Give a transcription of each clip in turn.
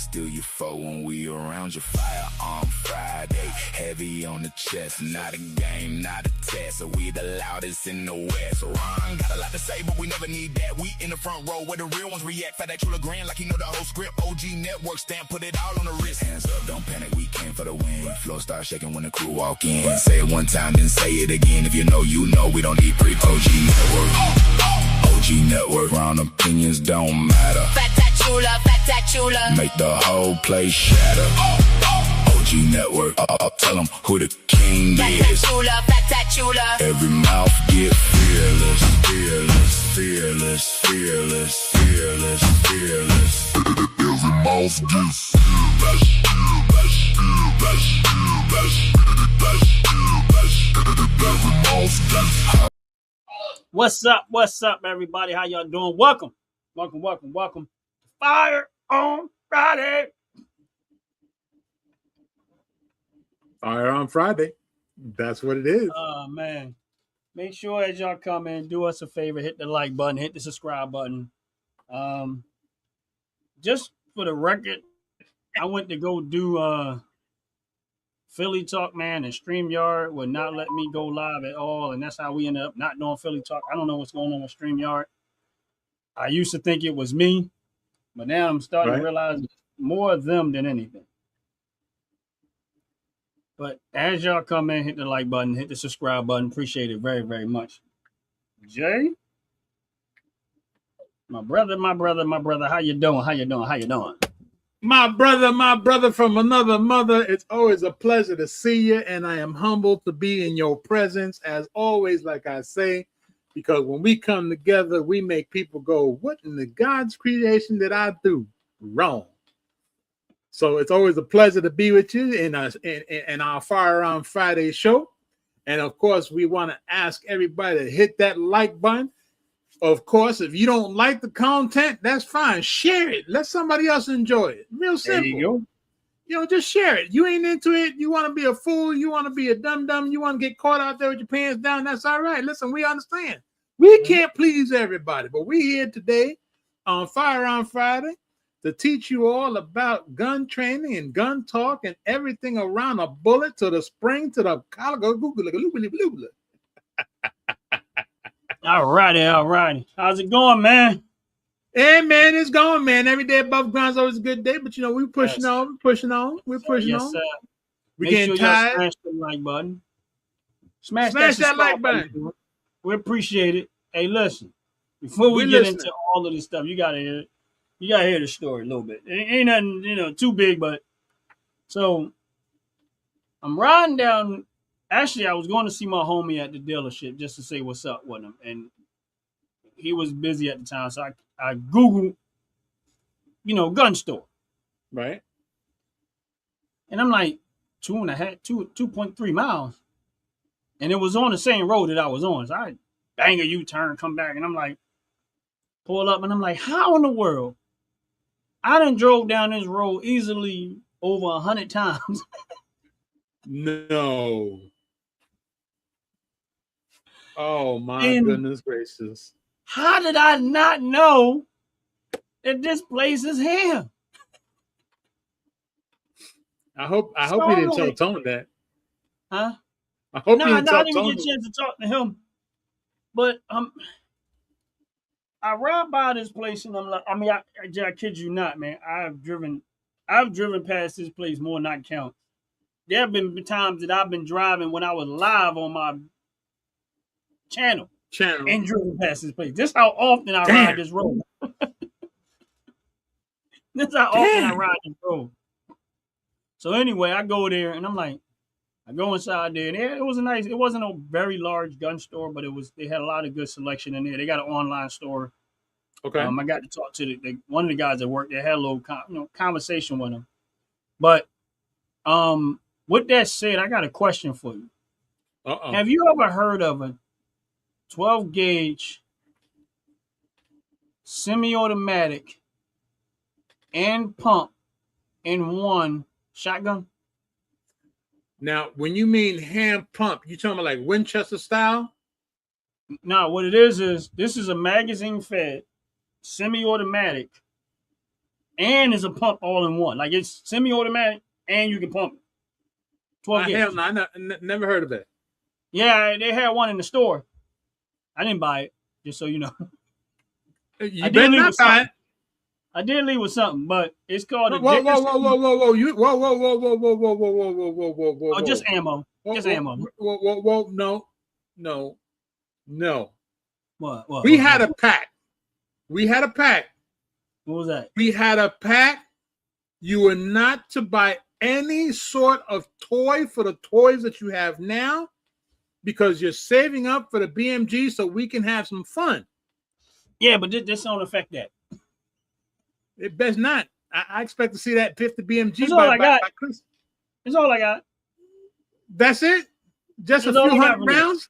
still your foe when we around your firearm Friday. Heavy on the chest, not a game, not a test. So we the loudest in the West. Ron got a lot to say, but we never need that. We in the front row where the real ones react. Fat that Trula grand like he know the whole script. OG network stamp, put it all on the wrist. Hands up, don't panic, we came for the win. Flow start shaking when the crew walk in. Say it one time, then say it again. If you know, you know, we don't need pre OG network. OG network, round opinions don't matter. Fat that chula. Make the whole place shatter. OG network, tell them who the king is. Fat that chula. Every mouth get fearless, fearless, fearless, fearless, fearless, fearless. Every mouth get fearless, fearless, fearless, fearless, fearless. Every mouth get. What's up, everybody? How y'all doing? Welcome to Fire on Friday. Fire on Friday. That's what it is. Oh, man. Make sure as y'all come in, do us a favor, hit the like button, hit the subscribe button. Just for the record, I went to go do Philly Talk, man, and StreamYard would not let me go live at all, and that's how we ended up not doing Philly Talk. I don't know what's going on with StreamYard. I used to think it was me, but now I'm starting to realize it's more of them than anything. But as y'all come in, hit the like button, hit the subscribe button. Appreciate it very, very much. Jay, my brother, how you doing? My brother from another mother. It's always a pleasure to see you, and I am humbled to be in your presence, as always, like I say, because when we come together, we make people go, what in the God's creation did I do wrong? So it's always a pleasure to be with you in our Fire on Friday show. And of course, we want to ask everybody to hit that like button. Of course, if you don't like the content, that's fine. Share it. Let somebody else enjoy it. Real simple. There you go. You know, just share it. You ain't into it. You want to be a fool. You want to be a dum-dum. You want to get caught out there with your pants down. That's all right. Listen, we understand. We can't please everybody, but we're here today on Fire on Friday to teach you all about gun training and gun talk and everything around a bullet to the spring to the collar. All righty. How's it going, man? Hey, man, it's going, man. Every day above ground is always a good day, but you know, we're pushing on. We're pushing on. Yes, sir. We're getting tired. Smash the like button. Smash that like button. We appreciate it. Hey, listen, before we get into all of this stuff, you gotta hear it. You gotta hear the story a little bit. It ain't nothing, too big, but so I'm riding down. Actually, I was going to see my homie at the dealership just to say what's up with him, and he was busy at the time, so I Googled, gun store. Right. And I'm like 2.3 miles. And it was on the same road that I was on. So I bang a U-turn, come back, and I'm like, pull up, and I'm like, how in the world? I done drove down this road easily over 100 times. No. Oh, my goodness gracious. How did I not know that this place is here? I hope he didn't tell Tony that. Huh? I hope he I didn't tell didn't Tony. get a chance to talk to him. But I ride by this place and I'm like, I kid you not, man. I've driven past this place more than I count. There have been times that I've been driving when I was live on my channel and driven past this place. This how often I ride this road. This how often I ride this road. So anyway, I go there and I'm like, I go inside there and it wasn't a very large gun store, but they had a lot of good selection in there. They got an online store. Okay. I got to talk to one of the guys that worked there, had a little conversation with him. But with that said, I got a question for you. Have you ever heard of a 12 gauge semi-automatic and pump in one shotgun? Now, when you mean hand pump, you talking about like Winchester style? No, what it is this is a magazine fed semi-automatic and it's a pump all in one. Like it's semi-automatic and you can pump it. 12 gauge. Hell no, I never heard of that. Yeah, they had one in the store. I didn't buy it, just so you know. You better not buy it. I did leave with something, but it's called a Whoa, Dickinson. whoa. Whoa. Oh, just ammo. Ammo. Whoa. No. What? We had a pack. What was that? We had a pack. You were not to buy any sort of toy for the toys that you have now because you're saving up for the BMG so we can have some fun. Yeah, but this don't affect that. It best not. I expect to see that 50 BMG That's all I got. by Christmas. That's all I got. That's it? Just That's a all few I got hundred rounds?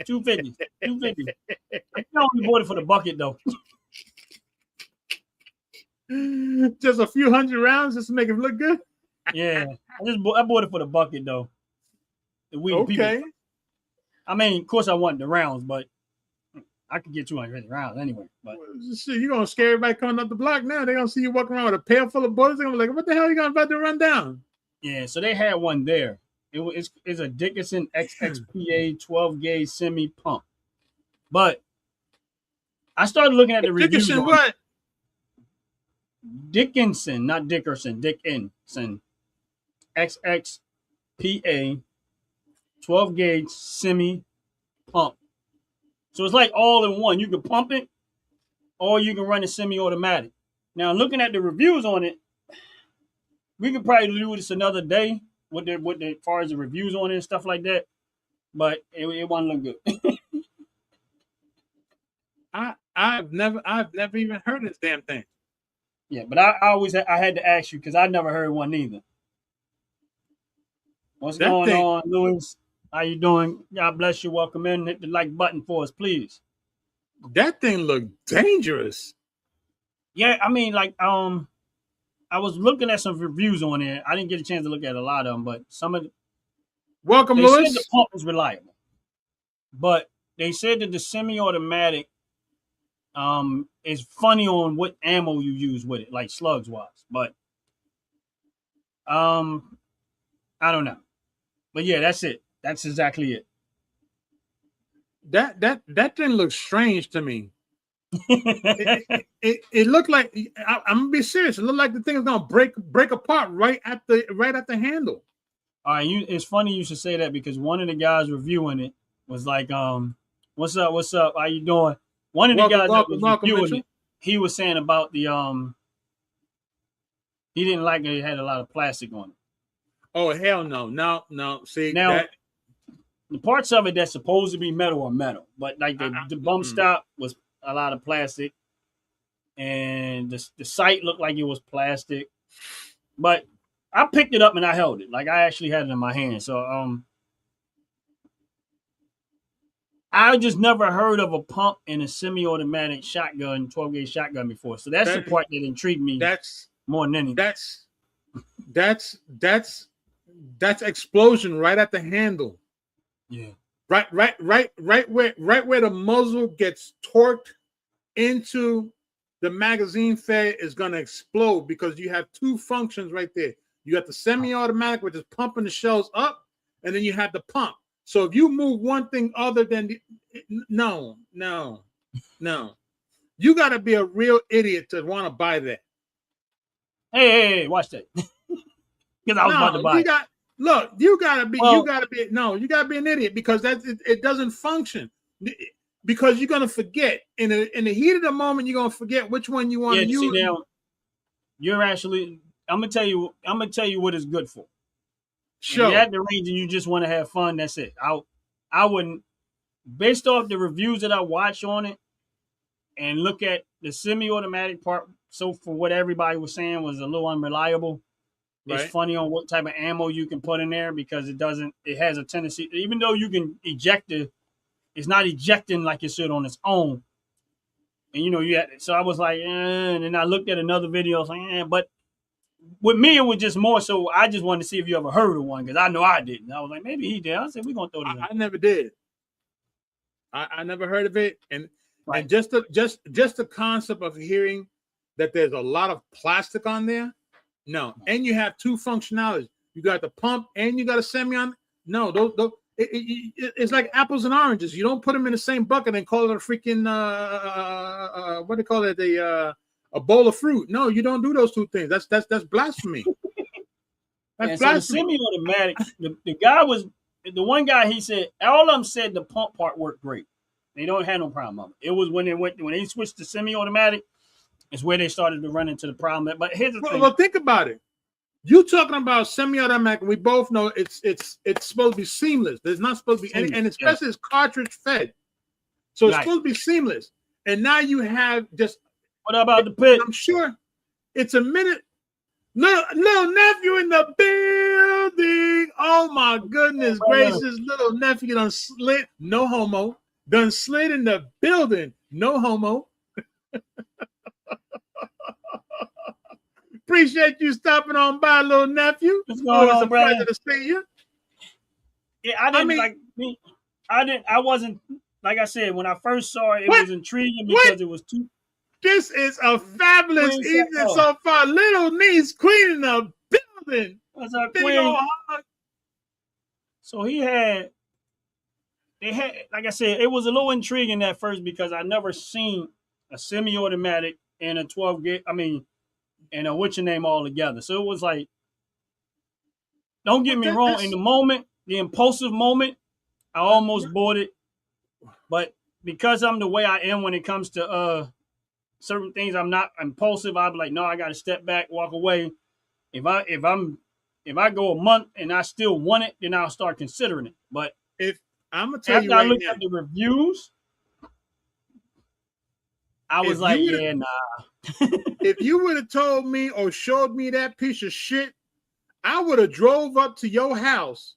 250. 250. I only bought it for the bucket though. Just a few hundred rounds just to make it look good? Yeah. I bought it for the bucket though. Okay. People. I mean, of course I want the rounds, but I could get 250 rounds anyway. But shit, you're gonna scare everybody coming up the block now. They're gonna see you walking around with a pail full of bullets. They're gonna be like, what the hell are you about to run down? Yeah, so they had one there. It's a Dickinson XXPA 12 gauge semi pump. But I started looking at the reviews. Dickinson what? Dickinson, not Dickerson, Dickinson. XXPA 12 gauge semi pump. So it's like all in one. You can pump it or you can run it semi-automatic. Now, looking at the reviews on it, we could probably do this another day with the as far as the reviews on it and stuff like that. But it won't look good. I've never even heard of this damn thing. Yeah, but I had to ask you because I never heard one either. What's going on, Louis? How you doing? God bless you. Welcome in. Hit the like button for us, please. That thing looked dangerous. Yeah, I mean, like, I was looking at some reviews on it. I didn't get a chance to look at a lot of them, but some of Welcome, they Louis. said the pump is reliable, but they said that the semi-automatic is funny on what ammo you use with it, like slugs wise. But I don't know. But yeah, that's it. That's exactly it. That thing looks strange to me. it looked like I'm gonna be serious. It looked like the thing is gonna break apart right at the handle. All right, it's funny you should say that because one of the guys reviewing it was like, what's up? How you doing? One of the guys that was reviewing it, he was saying about the he didn't like it had a lot of plastic on it. Oh hell no. See now the parts of it that's supposed to be metal are metal, but like the bump stop was a lot of plastic, and the sight looked like it was plastic. But I picked it up and I held it, like I actually had it in my hand. So I just never heard of a pump in a semi-automatic shotgun, 12 gauge shotgun before. So that's the part that intrigued me. That's more than anything. That's explosion right at the handle. Yeah. Right where the muzzle gets torqued into the magazine fed is gonna explode because you have two functions right there. You got the semi-automatic, which is pumping the shells up, and then you have the pump. So if you move one thing other than no, you got to be a real idiot to want to buy that. Hey, watch that. Because I was about to buy it. You gotta be an idiot because it doesn't function. Because you're gonna forget in the heat of the moment, you're gonna forget which one you want to use. Now, you're actually I'm gonna tell you what it's good for. Sure. If you're at the range and you just want to have fun, that's it. I wouldn't, based off the reviews that I watch on it and look at the semi-automatic part. So for what everybody was saying was a little unreliable. Right. It's funny on what type of ammo you can put in there because it has a tendency, even though you can eject it, it's not ejecting like it should on its own. And so I was like, and then I looked at another video, I was like, but with me, it was just more so I just wanted to see if you ever heard of one because I know I didn't. I was like, maybe he did. I said, we're going to throw this in. I never did. I never heard of it. And just the concept of hearing that there's a lot of plastic on there? No. And you have two functionalities. You got the pump and you got a semi on. No, it's like apples and oranges. You don't put them in the same bucket and call it a freaking what do they call it? A bowl of fruit. No, you don't do those two things. That's blasphemy. That's blasphemy. So the semi-automatic, the guy was the one guy. He said all of them said the pump part worked great. They don't have no problem of it. It was when they switched to semi-automatic, it's where they started to run into the problem. But here's the thing. Well, think about it. You talking about semi-automatic? We both know it's supposed to be seamless. There's not supposed to be any, and especially it's cartridge fed, so it's supposed to be seamless. And now you have just. What about the pit? I'm sure it's a minute. Little nephew in the building. Oh my goodness gracious! Little nephew done slid. No homo. Done slid in the building. No homo. Appreciate you stopping on by, little nephew. What's going on, brother? Pleasure to see you. Yeah, I wasn't like I said when I first saw it. It was intriguing because it was too. This is a fabulous evening so far. Little niece, queen in the building. What's up, queen? So they had, like I said, it was a little intriguing at first because I never seen a semi-automatic and a 12 gauge. I mean. And what's your name all together. So it was like, don't get me wrong, in the moment, the impulsive moment, I almost bought it. But because I'm the way I am when it comes to certain things, I'm not impulsive. I'll be like, no, I got to step back, walk away. If I go a month and I still want it, then I'll start considering it. But if I'm gonna tell after you right I looked now, at the reviews, I was like, yeah, nah. If you would have told me or showed me that piece of shit, I would have drove up to your house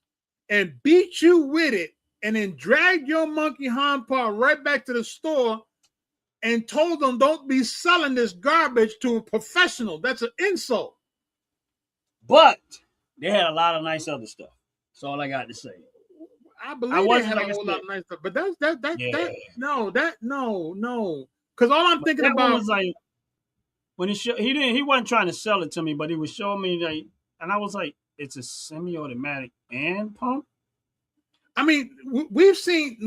and beat you with it and then dragged your monkey hind part right back to the store and told them don't be selling this garbage to a professional. That's an insult. But they had a lot of nice other stuff. That's all I got to say. I believe they had a whole lot of nice stuff, but no. Because all I'm thinking about was like when he wasn't trying to sell it to me, but he was showing me like, and I was like, it's a semi-automatic and pump. I mean, we've seen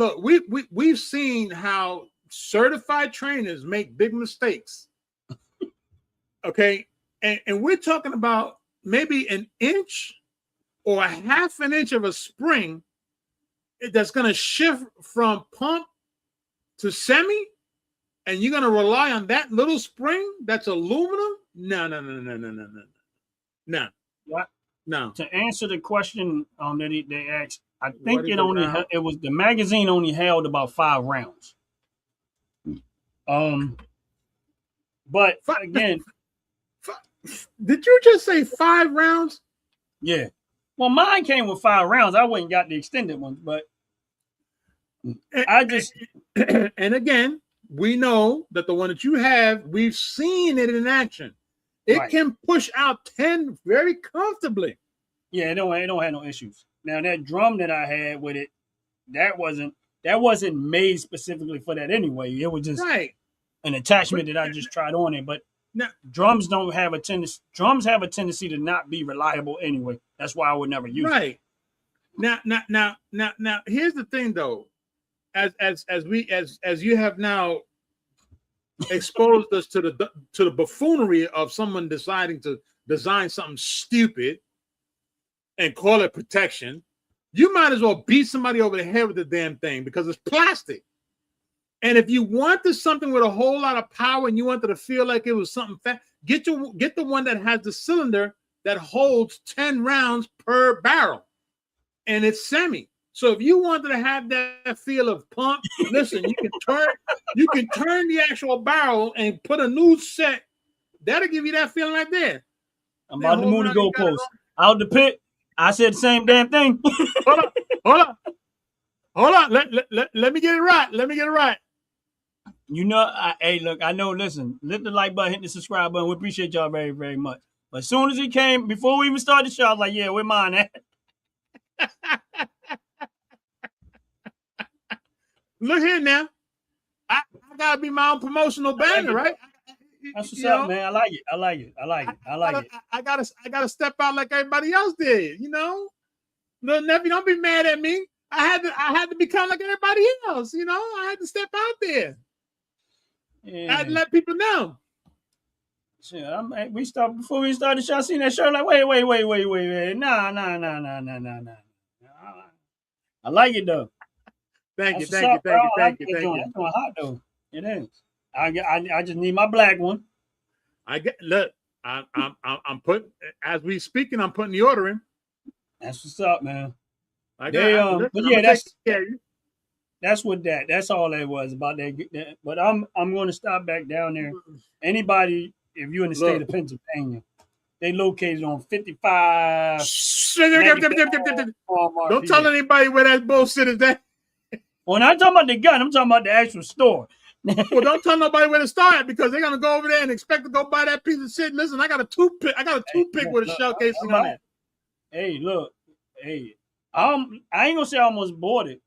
how certified trainers make big mistakes. Okay, and we're talking about maybe an inch or a half an inch of a spring that's going to shift from pump to semi. And you're gonna rely on that little spring that's aluminum? No. What? No. To answer the question that they asked, I think it was the magazine only held about 5 rounds. But again, did you just say 5 rounds? Yeah. Well, mine came with 5 rounds. I wouldn't got the extended ones, but and again. We know that the one that you have, we've seen it in action. It can push out 10 very comfortably. Yeah, it don't have no issues. Now that drum that I had with it, that wasn't made specifically for that anyway. It was just an attachment that I just tried on it. But drums have a tendency to not be reliable anyway. That's why I would never use it. Now, here's the thing though. As you have now exposed us to the buffoonery of someone deciding to design something stupid and call it protection, you might as well beat somebody over the head with the damn thing because it's plastic. And if you wanted something with a whole lot of power and you wanted to feel like it was something fat, get the one that has the cylinder that holds 10 rounds per barrel, and it's semi. So if you wanted to have that feel of pump, listen, you can turn the actual barrel and put a new set. That'll give you that feeling right there. I'm about to move the goalpost out the pit. I said the same damn thing. Hold on. Let me get it right. You know, hey, look, I know. Listen, hit the like button, hit the subscribe button. We appreciate y'all very, very much. But as soon as he came, before we even started the show, I was like, yeah, where mine at? Look here now. I gotta be my own promotional banner, right? That's what's you up, know, man. I like it. I like it. I like it. I like it. I gotta step out like everybody else did. You know, little nephew, don't be mad at me. I had to become like everybody else. You know, I had to step out there. I had to let people know. Shit, we start before we started the show. I seen that show. Like, wait. Nah. I like it though. Thank you. That's what's up, bro. I like that Thank joint. you. That's going hot though. It is. I just need my black one. Look. I'm putting, as we speaking, I'm putting the order in. That's what's up, man. But that's what that's all that was about that. But I'm going to stop back down there. Anybody, if you're in the state of Pennsylvania, they located on 55. Don't tell anybody where that bullshit is at. Well, I'm not talking about the gun. I'm talking about the actual store. Well, don't tell nobody where to start because they're gonna go over there and expect to go buy that piece of shit. Listen, I got a toothpick. With a shell casing on it. Hey, look. Hey, I ain't gonna say I almost bought it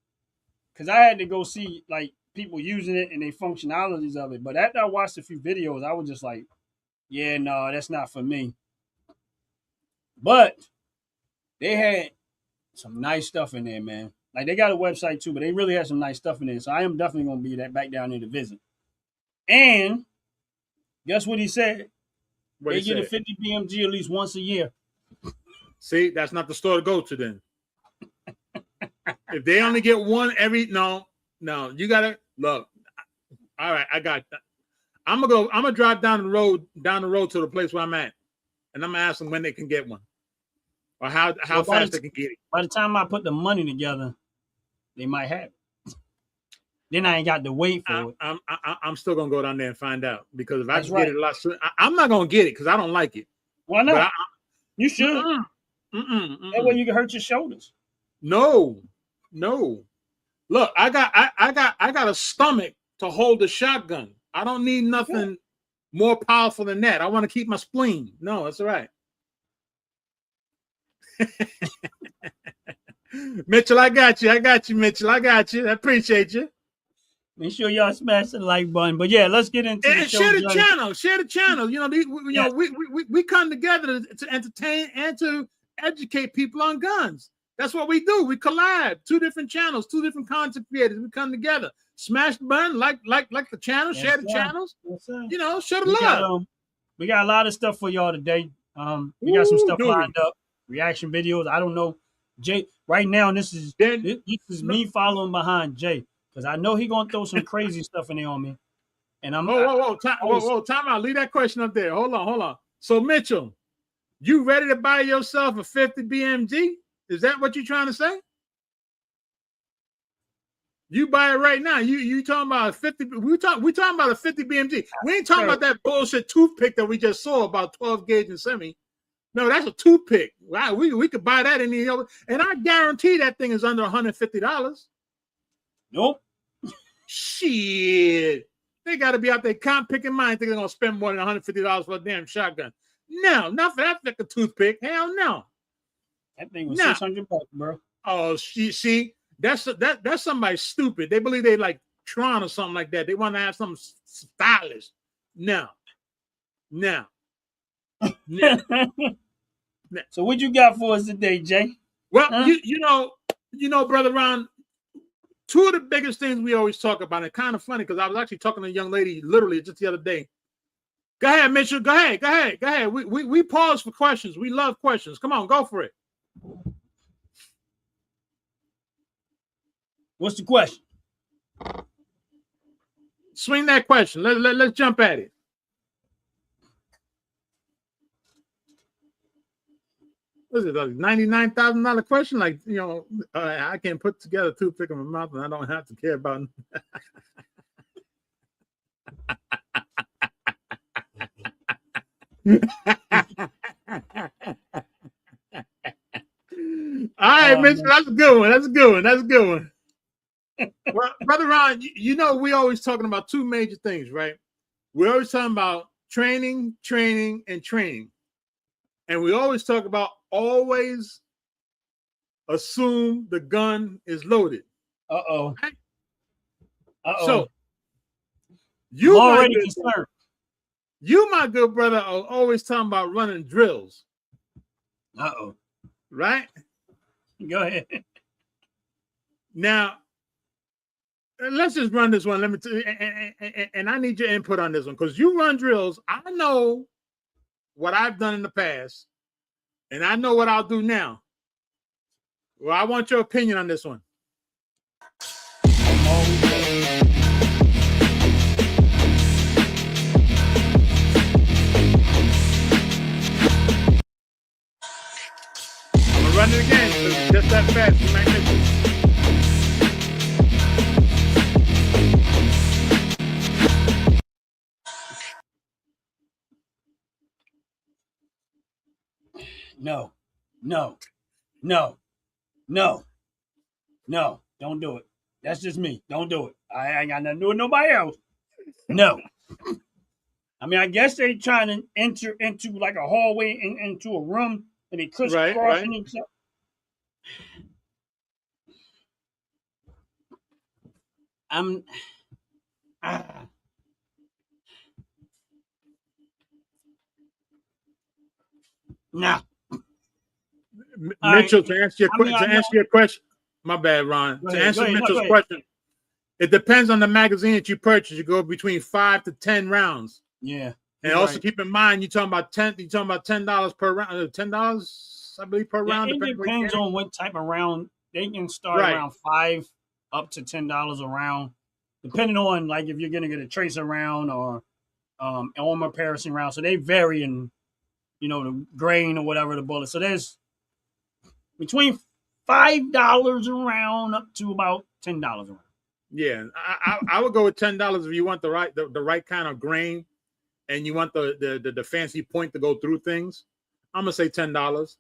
because I had to go see like people using it and the functionalities of it. But after I watched a few videos, I was just like, yeah, no, that's not for me. But they had some nice stuff in there, man. Like they got a website too, but they really had some nice stuff in there. So I am definitely gonna be back down there to visit. And guess what he said? They get a 50 BMG at least once a year. See, that's not the store to go to then. If they only get one no, you gotta look. All right, I got that. I'm gonna drive down the road to the place where I'm at, and I'm gonna ask them when they can get one. Or how fast they can get it. By the time I put the money together, they might have it. Then I ain't got to wait for it. I'm still gonna go down there and find out because if I can get it a lot sooner, I'm not gonna get it because I don't like it. Why not? You should. That way you can hurt your shoulders. No. Look, I got a stomach to hold a shotgun. I don't need nothing more powerful than that. I want to keep my spleen. No, that's all right. Mitchell, I got you, Mitchell. I got you. I appreciate you. Make sure y'all smash the like button. But yeah, let's get into and share the channel. Share the channel. You know, we come together to entertain and to educate people on guns. That's what we do. We collab. 2 different channels, 2 different content creators. We come together. Smash the button, like the channel, share the channels. You know, show the love. We got a lot of stuff for y'all today. We got some stuff lined up. Reaction videos. I don't know. Jay, right now, this is me following behind Jay. Because I know he gonna throw some crazy stuff in there on me. And I'm time out. Leave that question up there. Hold on. So Mitchell, you ready to buy yourself a 50 BMG? Is that what you're trying to say? You buy it right now. You talking about a 50? We talking about a 50 BMG. We ain't talking about that bullshit toothpick that we just saw about 12 gauge and semi. No, that's a toothpick. Wow, we could buy that in the other, and I guarantee that thing is under $150. Nope. Shit. They got to be out there comp picking mine. Think they're gonna spend more than $150 for a damn shotgun. No, not for that fucking toothpick. Hell no. That thing was $600, bro. Oh, see, that's somebody stupid. They believe they like Tron or something like that. They want to have something stylish. No. So what you got for us today, Jay? Well, you know, Brother Ron, 2 of the biggest things we always talk about, and kind of funny because I was actually talking to a young lady literally just the other day. Go ahead, Mitchell. Go ahead. We pause for questions. We love questions. Come on, go for it. What's the question? Swing that question. Let's jump at it. What is it, a $99,000 question? Like, you know, I can put together 2 pick in my mouth and I don't have to care about All right, Mitch, that's a good one. Well, Brother Ron, you know, we always talking about 2 major things, right? We're always talking about training. And we always talk about always assume the gun is loaded. Uh-oh. Right? Uh-oh. So you already concerned. You, my good brother, are always talking about running drills. Uh-oh. Right? Go ahead. Now, let's just run this one. Let me tell you, and I need your input on this one because you run drills. I know what I've done in the past, and I know what I'll do now. Well, I want your opinion on this one. I'm gonna run it again. Just that fast. You might miss it. No. Don't do it. That's just me. Don't do it. I ain't got nothing to do with nobody else. No. I mean, I guess they trying to enter into like a hallway into a room and they crisscrossing each other. Nah. Mitchell, to answer your question, my bad, Ron. To answer Mitchell's question, it depends on the magazine that you purchase. You go between 5 to 10 rounds. Yeah. And also keep in mind, you're talking about $10 per round. $10, I believe, per round. It depends on what type of round. They can start around $5 up to $10 a round, depending on like if you're gonna get a tracer round or armor piercing round. So they vary in, the grain or whatever the bullet. So there's between $5 a round up to about $10 a round. Yeah, I would go with $10 if you want the right kind of grain, and you want the fancy point to go through things. I'm gonna say $10.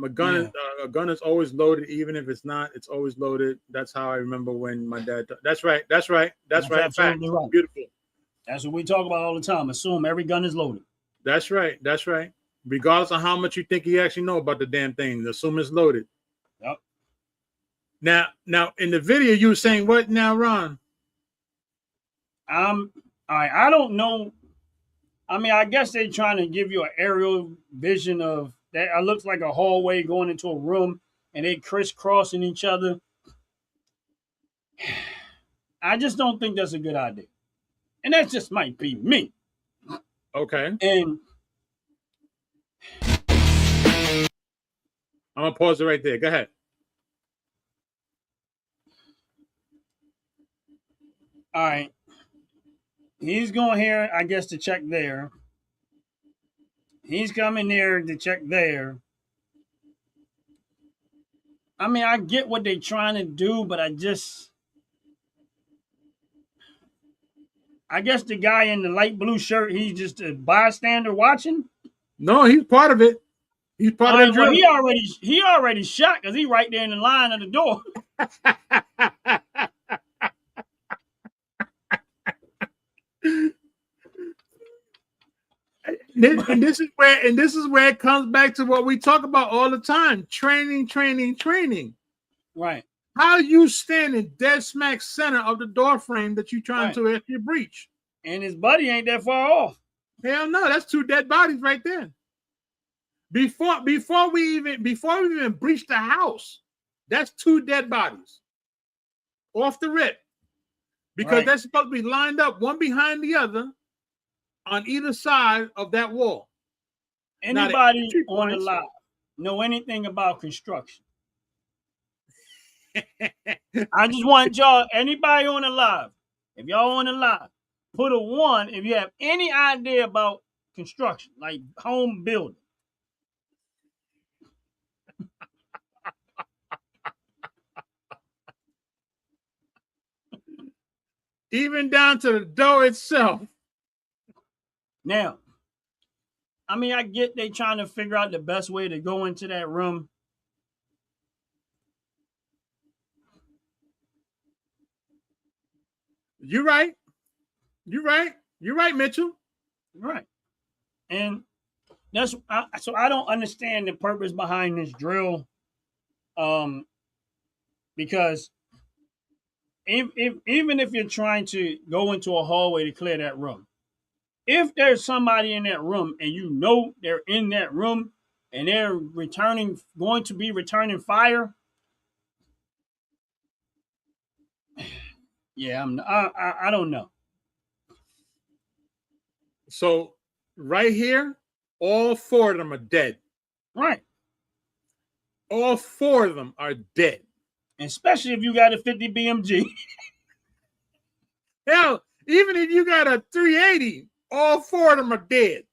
A gun is always loaded, even if it's not. It's always loaded. That's how I remember when my dad. That's right. Fact. Right. Beautiful. That's what we talk about all the time. Assume every gun is loaded. That's right. Regardless of how much you think you actually know about the damn thing, assume it's loaded. Yep. Now, in the video, you were saying what now, Ron? All right. I don't know. I mean, I guess they're trying to give you an aerial vision of that. It looks like a hallway going into a room, and they crisscrossing each other. I just don't think that's a good idea, and that just might be me. Okay. And I'm gonna pause it right there. Go ahead. All right. He's going here, I guess, to check there. He's coming there to check there. I mean, I get what they're trying to do, but I guess the guy in the light blue shirt, he's just a bystander watching. No, he's part of it. He's part of the drill. Well, he already shot because he's right there in the line of the door. And this is where it comes back to what we talk about all the time: training. Right. How you standing dead smack center of the door frame that you trying to actually breach, and his buddy ain't that far off. Hell no, that's 2 dead bodies right there. Before we even breach the house, that's 2 dead bodies off the rip, because they're supposed to be lined up one behind the other on either side of that wall. Anybody on the live know anything about construction? I just want y'all, anybody on the live, if y'all on the live, put a 1 if you have any idea about construction, like home building. Even down to the door itself. Now, I mean, I get they trying to figure out the best way to go into that room. You're right, Mitchell. Right. And that's so I don't understand the purpose behind this drill. Because even if you're trying to go into a hallway to clear that room, if there's somebody in that room and you know they're in that room and they're going to be returning fire, yeah, I don't know. So right here, all 4 of them are dead. Right. All 4 of them are dead. Especially if you got a 50 BMG. Hell, even if you got a 380, all 4 of them are dead.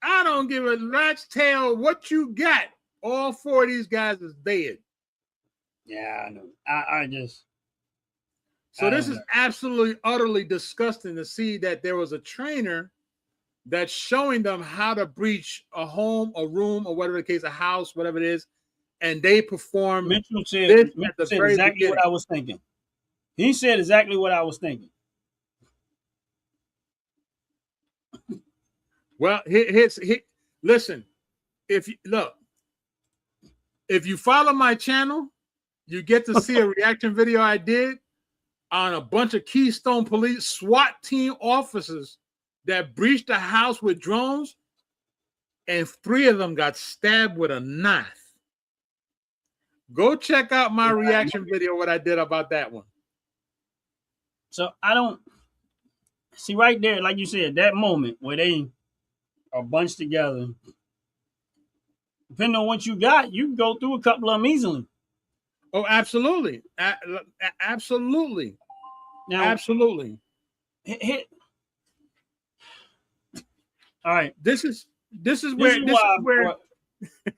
I don't give a rat's tail what you got. All 4 of these guys is dead. Yeah, I know. I just. So this is absolutely, utterly disgusting to see that there was a trainer that's showing them how to breach a home, a room, or whatever the case, a house, whatever it is, and they perform. Mitchell said exactly beginning. What I was thinking. He said exactly what I was thinking. Well, listen. If you follow my channel, you get to see a reaction video I did on a bunch of Keystone Police SWAT team officers that breached a house with drones, and 3 of them got stabbed with a knife. Go check out my reaction video, what I did about that one. So I don't see right there, like you said, that moment where they are bunched together. Depending on what you got, you can go through a couple of them easily. Oh, absolutely. Absolutely. Now, absolutely. All right. This is where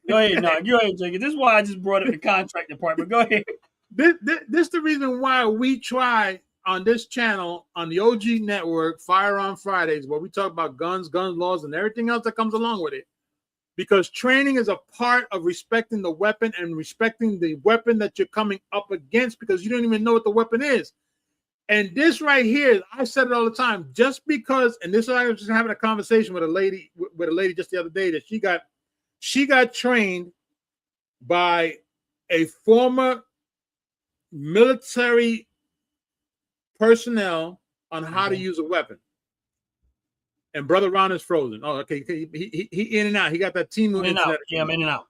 go ahead, no, go ahead, Jacob. This is why I just brought up the contract department. Go ahead. This is the reason why we try on this channel, on the OG network, Firearm Fridays, where we talk about guns, gun laws, and everything else that comes along with it. Because training is a part of respecting the weapon and respecting the weapon that you're coming up against, because you don't even know what the weapon is. And this right here, I said it all the time, just because, and this, I was just having a conversation with a lady just the other day, that she got trained by a former military personnel on how to use a weapon. And Brother Ron is frozen. Oh, okay. He in and out. He got that team. In and out. Yeah, I'm in and out.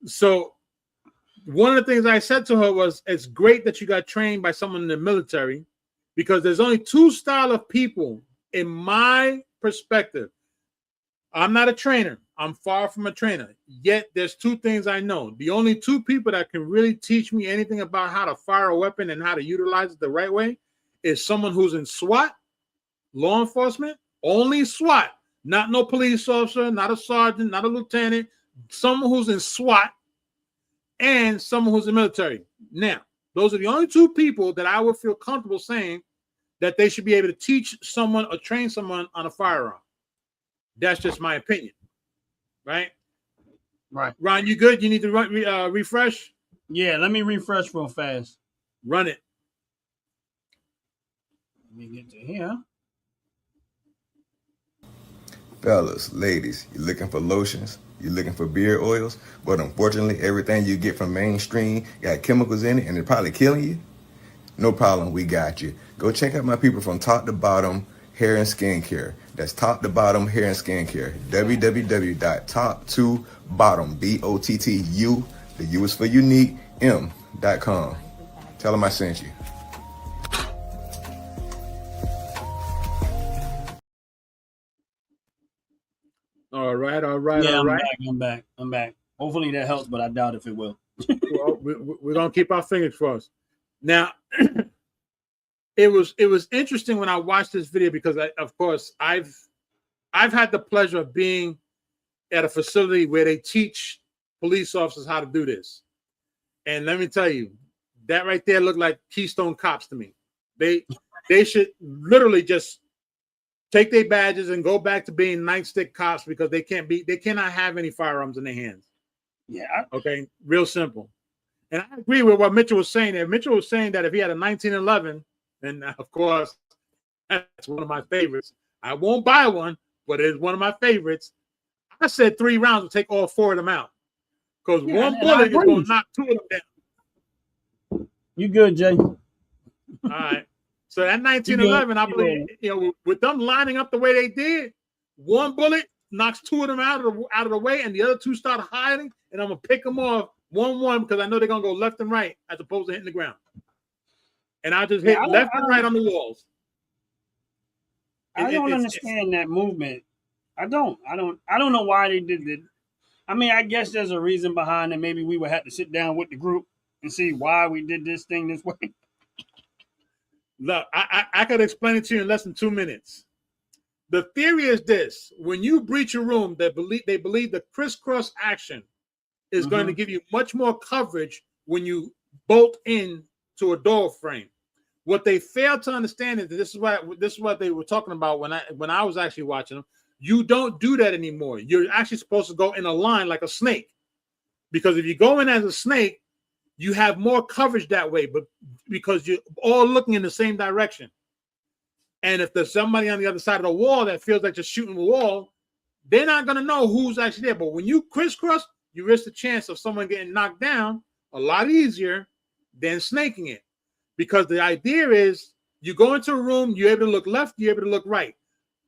So one of the things I said to her was, it's great that you got trained by someone in the military, because there's only 2 styles of people in my perspective. I'm not a trainer. I'm far from a trainer. Yet there's 2 things I know. The only 2 people that can really teach me anything about how to fire a weapon and how to utilize it the right way is someone who's in SWAT, law enforcement, only SWAT, not no police officer, not a sergeant, not a lieutenant, someone who's in SWAT, and someone who's in the military. Now, those are the only 2 people that I would feel comfortable saying that they should be able to teach someone or train someone on a firearm. That's just my opinion. Right? Right. Ron, you good? You need to refresh? Yeah, let me refresh real fast. Run it. Let me get to here. Fellas, ladies, you looking for lotions? You looking for beard oils? But unfortunately, everything you get from mainstream got chemicals in it and it's probably killing you? No problem, we got you. Go check out my people from Top to Bottom Hair and Skincare. That's Top to Bottom Hair and Skincare. www.top2bottom, BOTTU, the U is for unique, M.com. Tell them I sent you. All right. Yeah, I'm back. Hopefully that helps, but I doubt if it will. Well, we're gonna keep our fingers crossed. Now, it was interesting when I watched this video, because of course I've had the pleasure of being at a facility where they teach police officers how to do this, and let me tell you, that right there looked like Keystone Cops to me. They should literally just take their badges and go back to being nightstick cops, because they cannot have any firearms in their hands. Yeah. Okay. Real simple. And I agree with what Mitchell was saying there. Mitchell was saying that if he had a 1911, and of course, that's one of my favorites. I won't buy one, but it's one of my favorites. I said 3 rounds will take all 4 of them out, because one bullet is going to knock 2 of them down. You good, Jay? All right. So that 1911, I believe, with them lining up the way they did, one bullet knocks two of them out of the way, and the other two start hiding, and I'm gonna pick them off 1-1 because I know they're gonna go left and right as opposed to hitting the ground. And I just hit left and right on the walls. I don't understand that movement. I don't know why they did it. I mean, I guess there's a reason behind it. Maybe we would have to sit down with the group and see why we did this thing this way. Look, I could explain it to you in less than 2 minutes. The theory is this: when you breach a room, they believe the crisscross action is going to give you much more coverage when you bolt in to a door frame. What they fail to understand is that this is what they were talking about when I was actually watching them. You don't do that anymore. You're actually supposed to go in a line like a snake, because if you go in as a snake, you have more coverage that way, but because you're all looking in the same direction. And if there's somebody on the other side of the wall that feels like just shooting the wall, they're not going to know who's actually there. But when you crisscross, you risk the chance of someone getting knocked down a lot easier than snaking it. Because the idea is you go into a room, you're able to look left, you're able to look right.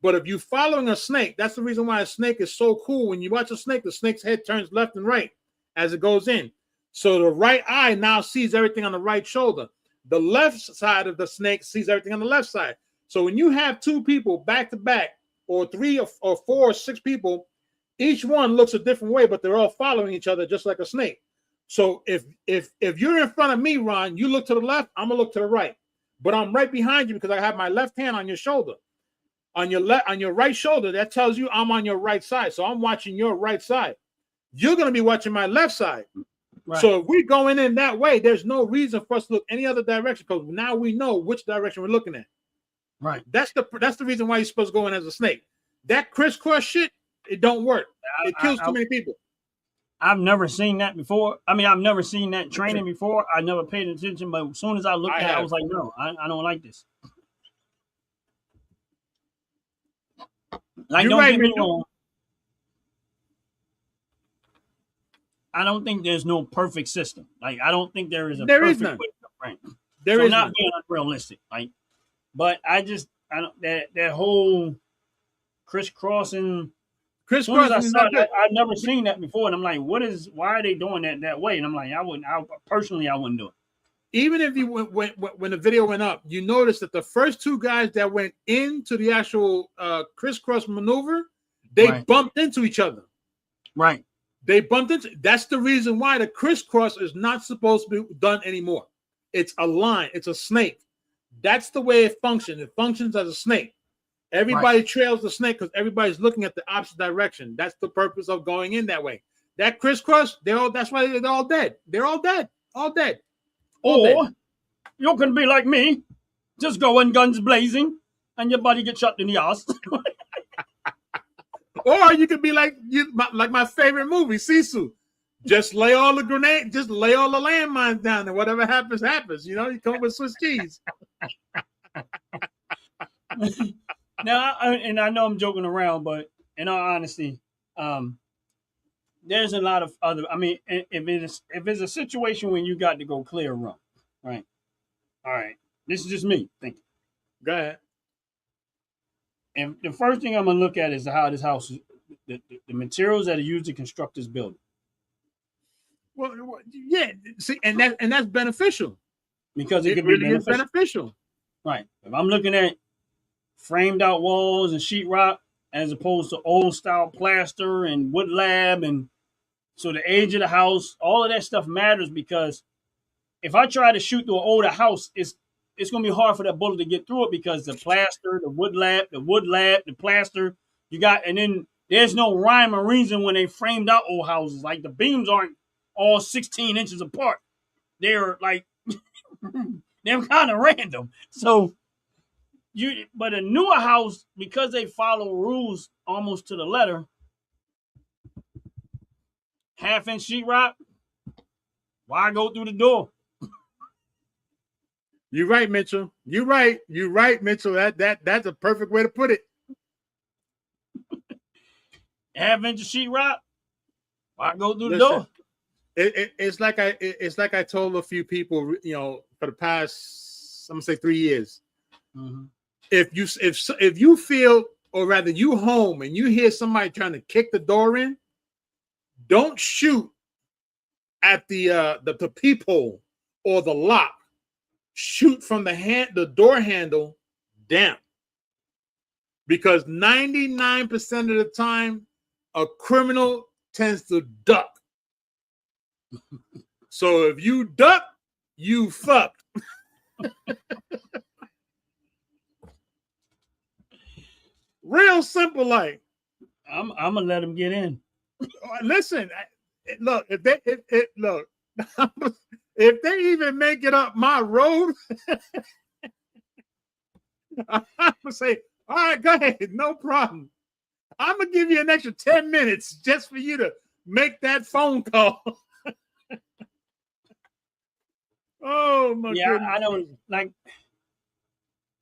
But if you're following a snake, that's the reason why a snake is so cool. When you watch a snake, the snake's head turns left and right as it goes in. So the right eye now sees everything on the right shoulder. The left side of the snake sees everything on the left side. So when you have two people back to back, or three or four or six people, each one looks a different way, but they're all following each other just like a snake. So if you're in front of me, Ron, you look to the left, I'm gonna look to the right. But I'm right behind you because I have my left hand on your shoulder. On your right shoulder, that tells you I'm on your right side. So I'm watching your right side. You're gonna be watching my left side. Right. So if we're going in that way, there's no reason for us to look any other direction because now we know which direction we're looking at. Right. That's the reason why you're supposed to go in as a snake. That crisscross shit, it don't work. It kills too many people. I've never seen that before. I mean, I've never seen that training before. I never paid attention, but as soon as I looked at it, I was like, no, I don't like this. Like, don't get me wrong. I don't think there's no perfect system. Like, I don't think there is a perfect way to train. There is not being unrealistic. Like, but I don't that whole crisscrossing. I've never seen that before, and I'm like, why are they doing that way? And I'm like, I wouldn't do it. Even if you when the video went up, you noticed that the first two guys that went into the actual crisscross maneuver, they bumped into each other. Right. They bumped into. That's the reason why the crisscross is not supposed to be done anymore. It's a line. It's a snake. That's the way it functions. It functions as a snake. Everybody trails the snake because everybody's looking at the opposite direction. That's the purpose of going in that way. That crisscross, that's why they're all dead. They're all dead. All dead. Or you can be like me, just go in guns blazing, and your body gets shot in the ass. Or you could be like my favorite movie, Sisu. Just lay all the landmines down, and whatever happens, happens. You come up with Swiss cheese. Now, I know I'm joking around, but in all honesty, there's a lot of other. I mean, if it's a situation when you got to go clear a room, right? All right, this is just me thinking. Go ahead. And the first thing I'm gonna look at is how this house is, the materials that are used to construct this building. Well, yeah. See, and that's beneficial because it really is beneficial. Right. If I'm looking at framed out walls and sheetrock as opposed to old style plaster and wood lab, and so the age of the house, all of that stuff matters because if I try to shoot through an older house, it's going to be hard for that bullet to get through it because the plaster, the wood lab, the plaster you got, and then there's no rhyme or reason when they framed out old houses. Like the beams aren't all 16 inches apart. They're like, they're kind of random. So but a newer house, because they follow rules almost to the letter, 1/2-inch sheetrock, why go through the door? You're right, Mitchell. You're right, Mitchell. That's a perfect way to put it. 1/2-inch sheetrock, why go through the door? It's like I told a few people, for the past, I'm gonna say 3 years. Mhm. If you feel, or rather you home and you hear somebody trying to kick the door in, don't shoot at the peephole or the lock. Shoot from the door handle down, because 99% of the time a criminal tends to duck. So if you duck, you fucked. Real simple, like. I'm gonna let him get in. Listen, look, if they even make it up my road, I'm gonna say, all right, go ahead, no problem. I'm gonna give you an extra 10 minutes just for you to make that phone call. Oh my goodness. I don't like.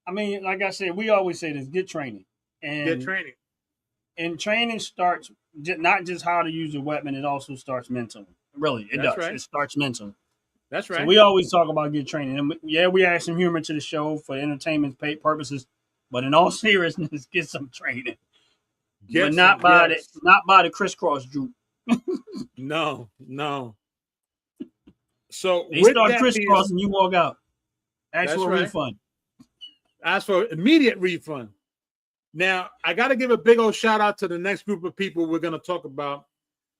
I mean, like I said, we always say this: get training, and Get training. And training starts not just how to use a weapon; it also starts mentally. Really, it does. Right. It starts mentally. That's right. So we always talk about get training, and we add some humor to the show for entertainment purposes, but in all seriousness, get some training. But not by the crisscross group. No. So they start crisscrossing, you walk out. Ask for a refund. Ask for immediate refund. Now, I got to give a big old shout out to the next group of people we're going to talk about.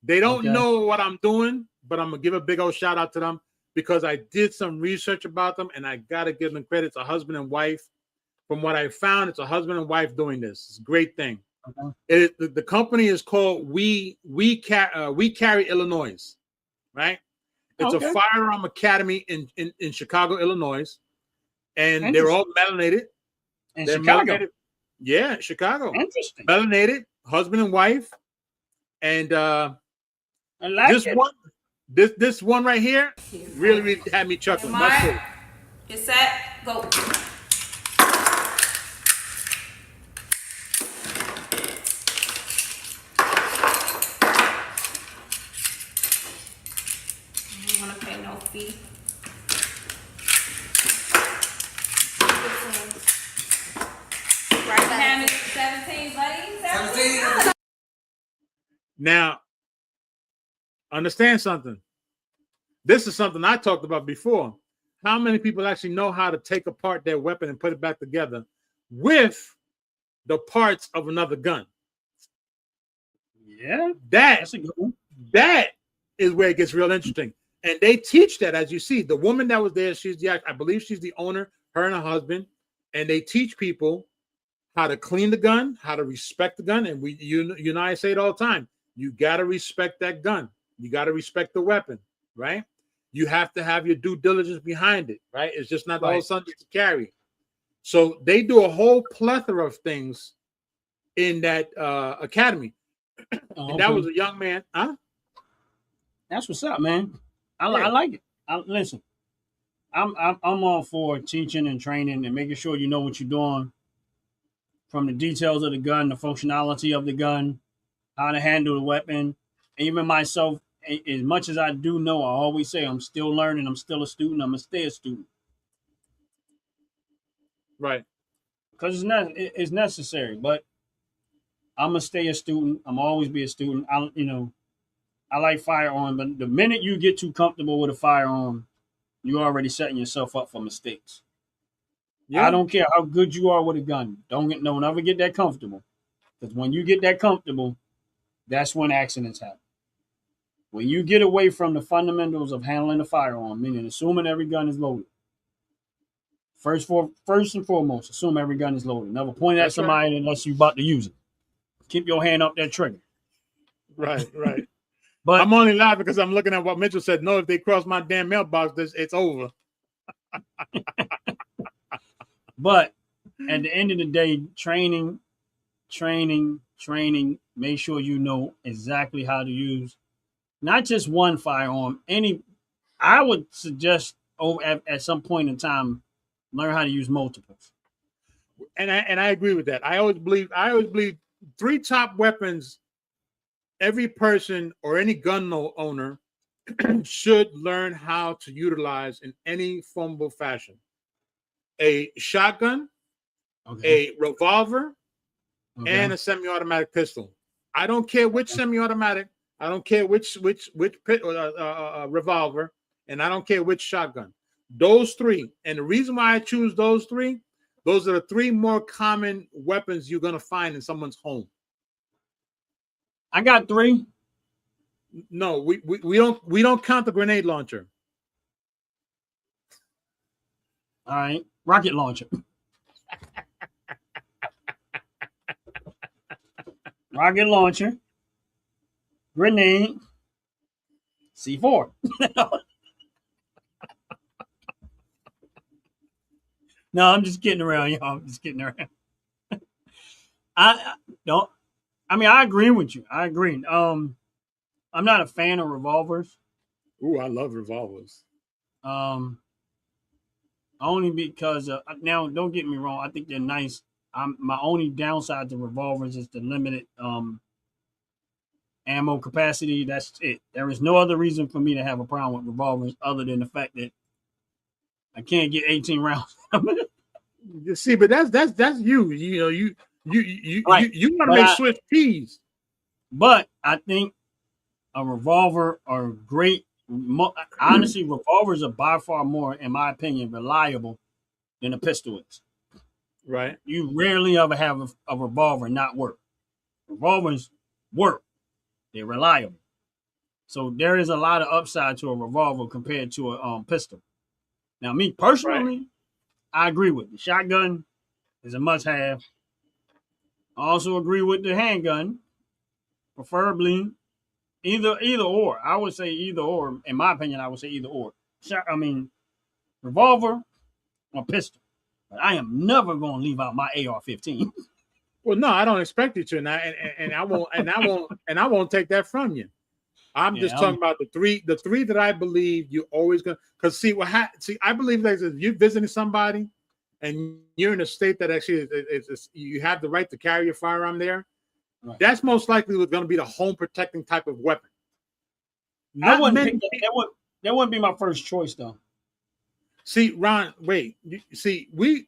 They don't know what I'm doing, but I'm going to give a big old shout out to them because I did some research about them, and I got to give them credit. It's a husband and wife. From what I found, it's a husband and wife doing this. It's a great thing. Okay. The company is called We Carry Illinois, right? It's a firearm academy in Chicago, Illinois, and they're all melanated. In Chicago? Melanated. Yeah, Chicago. Interesting. Melanated, husband and wife, and I like this one right here really had me chuckling. Mark, you're set, go. You want to pay no fee. Right hand is 17, buddy. 17. Now, understand something. This is something I talked about before. How many people actually know how to take apart their weapon and put it back together with the parts of another gun? Yeah, that's a good one. That is where it gets real interesting. And they teach that, as you see. The woman that was there, I believe she's the owner, her and her husband, and they teach people how to clean the gun, how to respect the gun. And you and I say it all the time. You got to respect that gun. You got to respect the weapon, right? You have to have your due diligence behind it, right? It's just not the whole subject to carry. So they do a whole plethora of things in that academy. And that was a young man, huh? That's what's up, man. I like it. Listen, I'm all for teaching and training and making sure you know what you're doing, from the details of the gun, the functionality of the gun, how to handle the weapon. Even myself, as much as I do know, I always say I'm still learning. I'm still a student. I'm gonna stay a student. Right. Because it's necessary. But I'm gonna stay a student. I'm always be a student. I like firearm, but the minute you get too comfortable with a firearm, you're already setting yourself up for mistakes. Yeah. I don't care how good you are with a gun. Don't ever get that comfortable. Because when you get that comfortable, that's when accidents happen. When you get away from the fundamentals of handling a firearm, meaning assuming every gun is loaded. First and foremost, assume every gun is loaded. Never point at somebody unless you're about to use it. Keep your hand up that trigger. Right. But I'm only laughing because I'm looking at what Mitchell said. No, if they cross my damn mailbox, it's over. But at the end of the day, training. Make sure you know exactly how to use not just one firearm. I would suggest at some point in time, learn how to use multiples. And I agree with that. I always believe 3 top weapons every person or any gun owner should learn how to utilize in any formable fashion. A shotgun, a revolver, and a semi-automatic pistol. I don't care which semi-automatic. I don't care which revolver, and I don't care which shotgun. Those three. And the reason why I choose those three, those are the three more common weapons you're gonna find in someone's home. I got three. No, we don't count the grenade launcher. All right, rocket launcher. Rocket launcher, grenade, C4. No, I'm just kidding around, y'all. I'm just kidding around. I agree with you. I agree. I'm not a fan of revolvers. Ooh, I love revolvers. Only because now, don't get me wrong. I think they're nice. My only downside to revolvers is the limited ammo capacity. That's it. There is no other reason for me to have a problem with revolvers other than the fact that I can't get 18 rounds. You see, but that's you. You know, you want to make Swiss peas. But I think a revolver are great. Honestly, revolvers are by far more, in my opinion, reliable than a pistol is. Right. You rarely ever have a revolver not work. Revolvers work. They're reliable. So there is a lot of upside to a revolver compared to a pistol. Now, me personally, I agree with the shotgun is a must-have. I also agree with the handgun, preferably either or. I would say either or. In my opinion, I would say either or. Revolver or pistol. But I am never going to leave out my AR-15. Well, no, I don't expect you to, and I won't take that from you. I'm just talking about the three that I believe you always gonna. Because I believe that if you're visiting somebody and you're in a state that actually you have the right to carry your firearm there, right. That's most likely going to be the home protecting type of weapon. That wouldn't be my first choice, though. See, Ron, wait.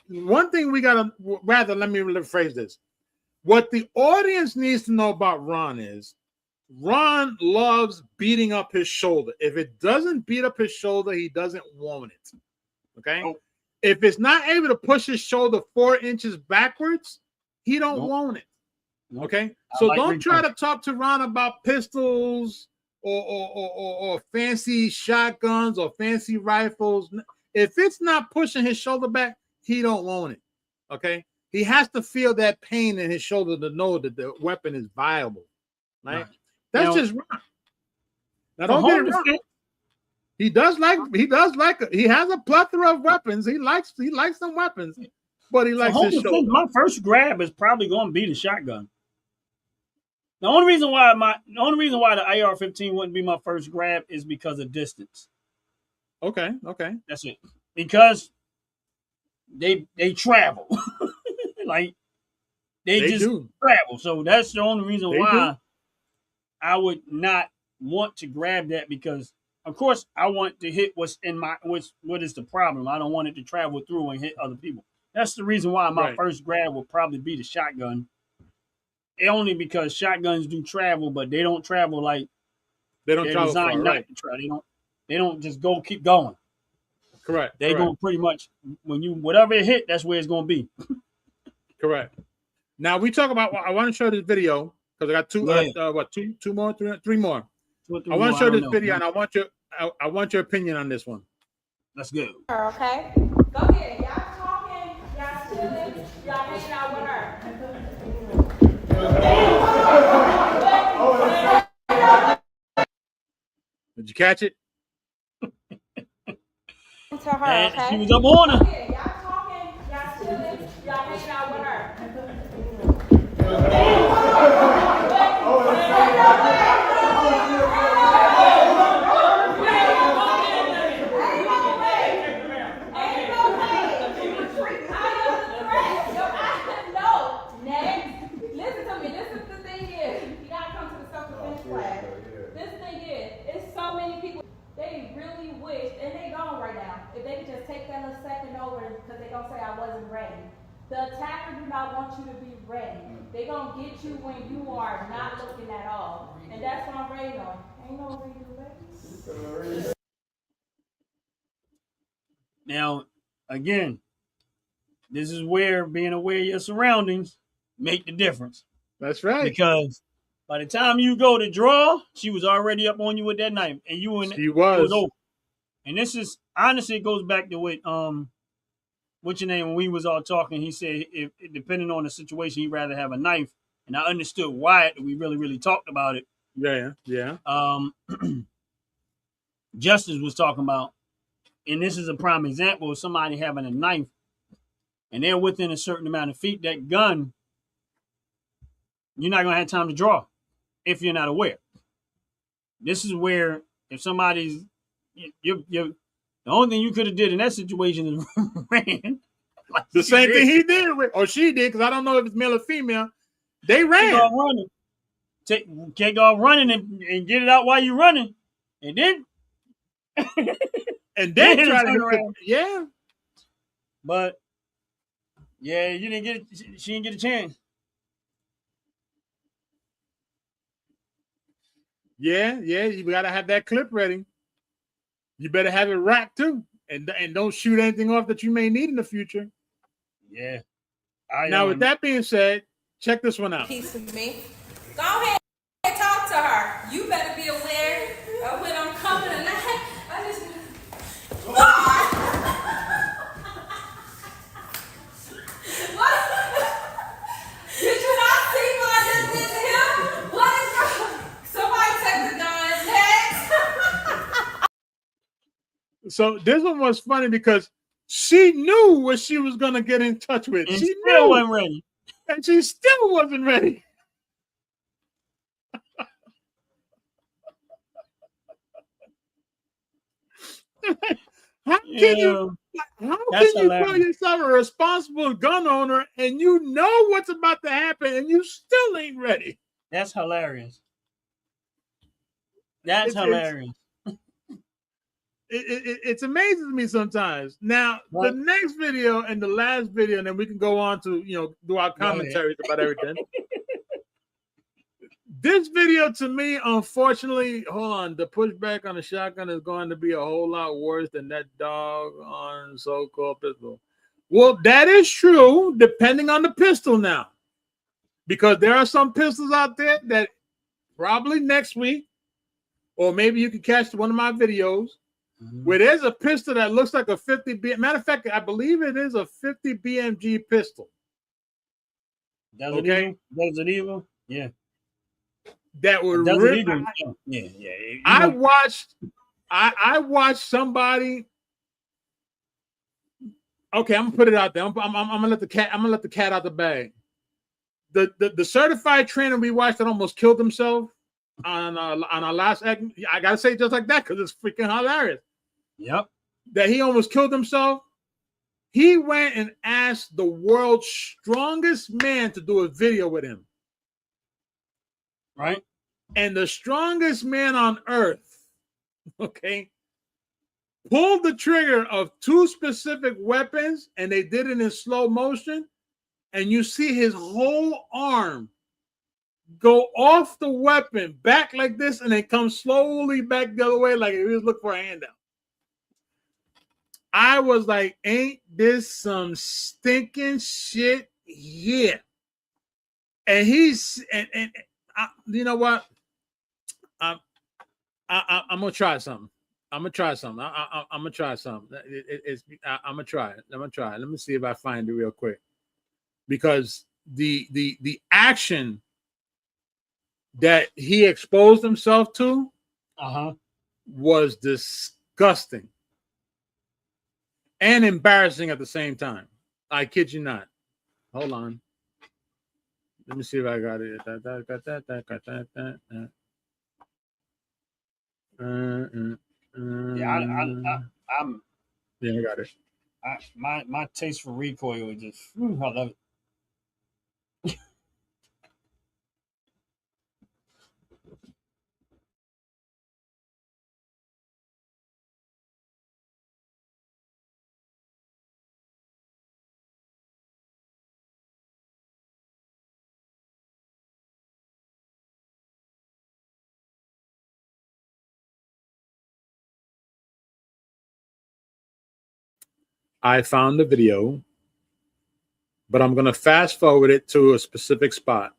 One thing we gotta let me rephrase this. What the audience needs to know about Ron is Ron loves beating up his shoulder. If it doesn't beat up his shoulder, he doesn't want it. Okay. Oh. If it's not able to push his shoulder 4 inches backwards, he don't want it. Okay. So don't try to talk to Ron about pistols or fancy shotguns or fancy rifles. If it's not pushing his shoulder back, he don't want it. Okay. He has to feel that pain in his shoulder to know that the weapon is viable. Right? That's just wrong. Now don't get it wrong. He has a plethora of weapons. He likes some weapons, but he likes his shoulder. My first grab is probably going to be the shotgun. The only reason why the AR-15 wouldn't be my first grab is because of distance. Okay. That's it. Because they travel. Like they just travel. So that's the only reason why I would not want to grab that, because of course I want to hit what is the problem. I don't want it to travel through and hit other people. That's the reason why my first grab will probably be the shotgun. Only because shotguns do travel, but they don't travel like they're designed not to travel. They don't just keep going. Correct. They go pretty much whatever it hit, that's where it's gonna be. Correct. Now we talk about. I want to show this video because I got three more. I want to show this video, and I want your opinion on this one. Let's go. Okay, go ahead. Y'all talking, y'all chilling, y'all hanging out with her. Did you catch it? To her, okay? She was up on her. Okay, y'all talking, y'all chilling, y'all hanging out with her. If they could just take that little second over, because they're going to say I wasn't ready. The attacker do not want you to be ready. They gonna get you when you are not looking at all. And that's what I'm waiting on. Ain't no redo, baby. Now, again, this is where being aware of your surroundings make the difference. That's right. Because by the time you go to draw, she was already up on you with that knife, and you and She was. it was over. And this is honestly, it goes back to what's your name? When we was all talking, he said if depending on the situation, he'd rather have a knife. And I understood why we really talked about it. Yeah. Justice was talking about, and this is a prime example of somebody having a knife, and they're within a certain amount of feet. That gun, you're not gonna have time to draw if you're not aware. This is where if somebody's the only thing you could have did in that situation is ran. Like the same thing he did, or she did, because I don't know if it's male or female. They ran. Take off running and get it out while you're running, and then try to around. Yeah, but yeah, you didn't get it. She didn't get a chance. Yeah, you gotta have that clip ready. You better have it racked too, and don't shoot anything off that you may need in the future. Yeah. Now, with that being said, check this one out. Piece of me. Go ahead and talk to her. You better be aware of when I'm coming tonight. I just. What? Did you not see what I just did to him? What is wrong? Somebody take the gun next. So this one was funny because she knew what she was going to get in touch with. And she still wasn't ready. And she still wasn't ready. How can you call yourself a responsible gun owner and you know what's about to happen and you still ain't ready? That's hilarious. That's hilarious. It's amazing to me sometimes. Now, the next video and the last video, and then we can go on to, do our commentaries about everything. This video, to me, unfortunately, hold on, the pushback on the shotgun is going to be a whole lot worse than that dog on so-called pistol. Well, that is true, depending on the pistol now. Because there are some pistols out there that probably next week, or maybe you can catch one of my videos, where there's a pistol that looks like a 50 BMG. Matter of fact, I believe it is a 50 BMG pistol. Does it evil? Yeah. That would really. Yeah. I watched somebody. Okay, I'm gonna put it out there. I'm gonna let the cat out the bag. The certified trainer we watched that almost killed himself on our last act. I gotta say it just like that because it's freaking hilarious. Yep. That he almost killed himself. He went and asked the world's strongest man to do a video with him. Right. And the strongest man on earth, okay, pulled the trigger of two specific weapons, and they did it in slow motion. And you see his whole arm go off the weapon back like this, and then come slowly back the other way, like he was looking for a handout. I was like, ain't this some stinking shit here? And he's and you know what? I'm gonna try something. I'm gonna try something. I'm gonna try something. I'm gonna try it. Let me see if I find it real quick, because the action that he exposed himself to was disgusting and embarrassing at the same time. I kid you not. Hold on. Let me see if I got it. I got it. My taste for recoil is just, I love it. I found the video, but I'm going to fast forward it to a specific spot.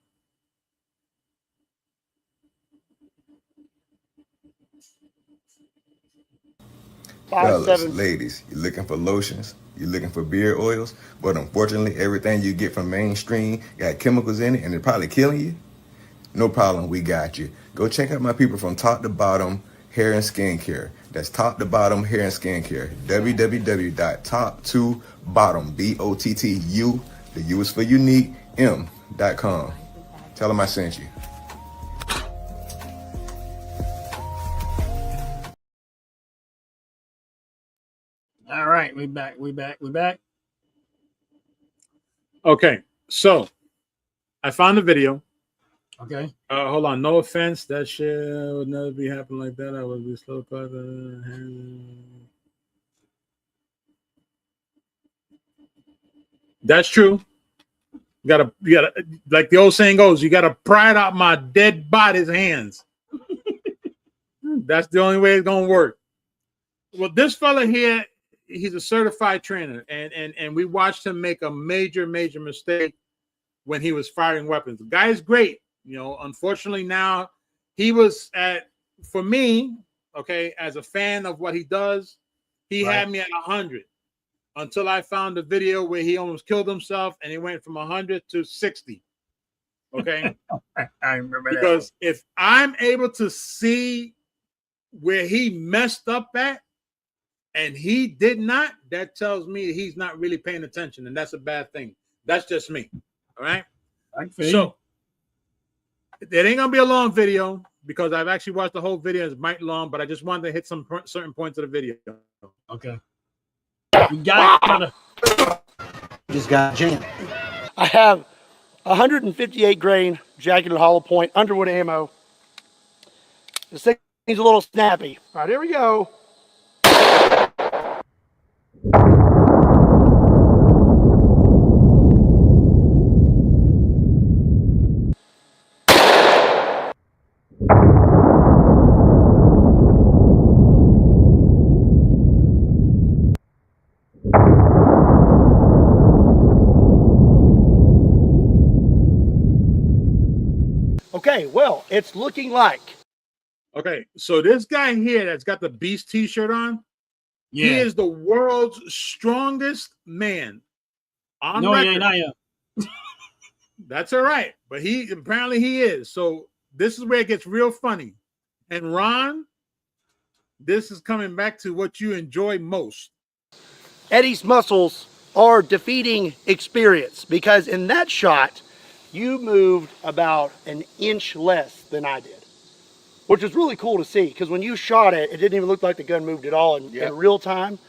Fellas, ladies, you looking for lotions? You looking for beard oils? But unfortunately, everything you get from mainstream got chemicals in it and it probably killing you? No problem, we got you. Go check out my people from Top to Bottom Hair and Skincare. That's Top to Bottom Hair and Skincare. www.top2bottom, BOTTU, the U is for unique, M.com. Tell them I sent you. All right, we back. Okay, so I found the video. Okay. Hold on. No offense. That shit would never be happening like that. I would be slow. That's true. You gotta, like the old saying goes, you gotta pry it out my dead body's hands. That's the only way it's gonna work. Well, this fella here, he's a certified trainer, and we watched him make a major mistake when he was firing weapons. The guy is great. You know, unfortunately now he was for me, okay, as a fan of what he does, he had me at 100 until I found the video where he almost killed himself and he went from 100 to 60. Okay. I remember that. Because if I'm able to see where he messed up at and he did not, that tells me he's not really paying attention, and that's a bad thing. That's just me. All right. So it ain't gonna be a long video because I've actually watched the whole video. It's mighty long, but I just wanted to hit some certain points of the video. Okay. We got it, brother. Just got jammed. I have 158 grain jacketed hollow point Underwood ammo. This thing's a little snappy. All right, here we go. Okay, well, it's looking like. Okay, so this guy here that's got the Beast t-shirt on, he is the world's strongest man. On record. He ain't. I am. That's all right, but apparently he is. So this is where it gets real funny. And Ron, this is coming back to what you enjoy most. Eddie's muscles are defeating experience, because in that shot, you moved about an inch less than I did, which is really cool to see, because when you shot it, it didn't even look like the gun moved at all in real time.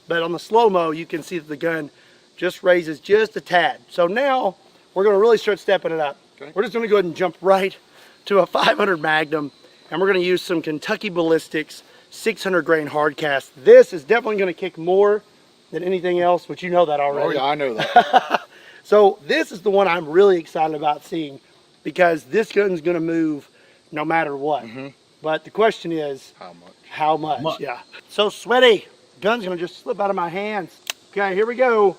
But on the slow-mo, you can see that the gun just raises just a tad. So now we're going to really start stepping it up. Okay. We're just going to go ahead and jump right to a 500 Magnum, and we're going to use some Kentucky Ballistics 600 grain hard cast. This is definitely going to kick more than anything else, but you know that already. Oh yeah, I know that. So this is the one I'm really excited about seeing, because this gun's going to move no matter what. But the question is, how much? Yeah. So sweaty. Gun's going to just slip out of my hands. Okay, here we go.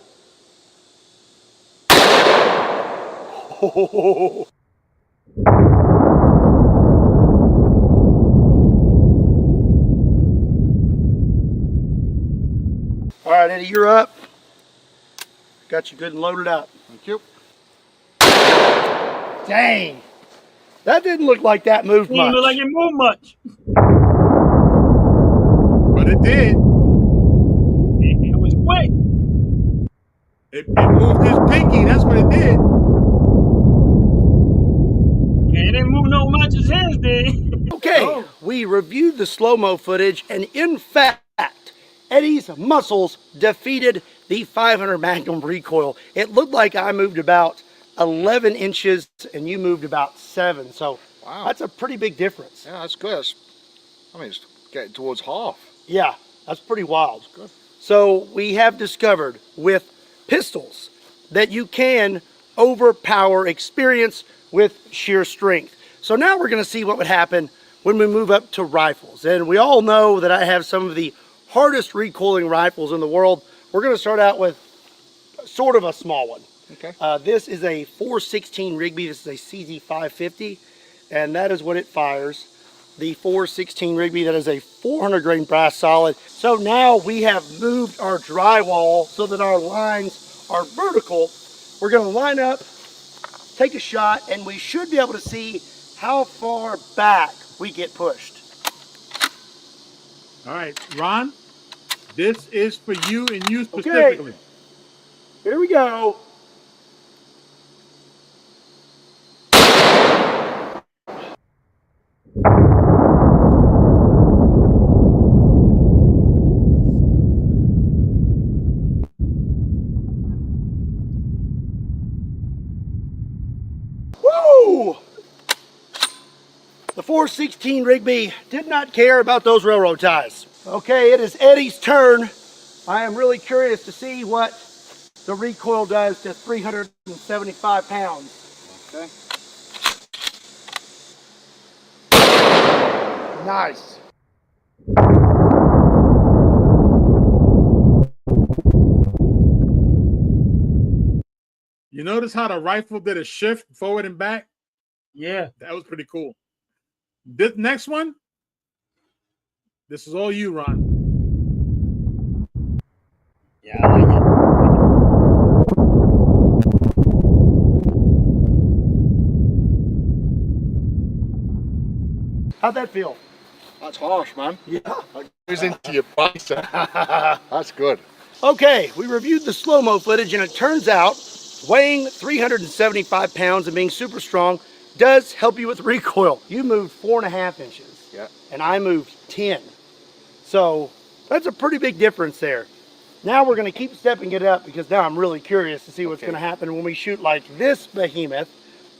Oh. All right, Eddie, you're up. Got you good and loaded up. Thank you. Dang. That didn't look like that moved It much. didn't look like it moved much. But it did. It was quick. It moved his pinky. That's what it did. Yeah, it didn't move no much. His hands did. Okay, we reviewed the slow-mo footage, and in fact, Eddie's muscles defeated the 500 Magnum recoil. It looked like I moved about 11 inches and you moved about 7. So that's a pretty big difference. Yeah, that's good. I mean, it's getting towards half. Yeah, that's pretty wild. That's good. So we have discovered with pistols that you can overpower experience with sheer strength. So now we're going to see what would happen when we move up to rifles. And we all know that I have some of the hardest recoiling rifles in the world We're going to start out with sort of a small one. Okay. This is a 416 Rigby. This is a CZ550, and that is what it fires. The 416 Rigby, that is a 400 grain brass solid. So now we have moved our drywall so that our lines are vertical. We're going to line up, take a shot, and we should be able to see how far back we get pushed. All right, Ron, this is for you and you specifically. Okay. Here we go. Woo! The 416 Rigby did not care about those railroad ties. Okay, it is Eddie's turn. I am really curious to see what the recoil does to 375 pounds. Okay. Nice. You notice how the rifle did a shift forward and back? Yeah. That was pretty cool. This next one, this is all you, Ron. Yeah, I like it. How'd that feel? That's harsh, man. Yeah. That goes into your bicep. That's good. Okay, we reviewed the slow-mo footage, and it turns out weighing 375 pounds and being super strong does help you with recoil. You moved 4.5 inches. Yeah. And I moved 10. So that's a pretty big difference there. Now we're going to keep stepping it up because now I'm really curious to see what's going to happen when we shoot like this behemoth.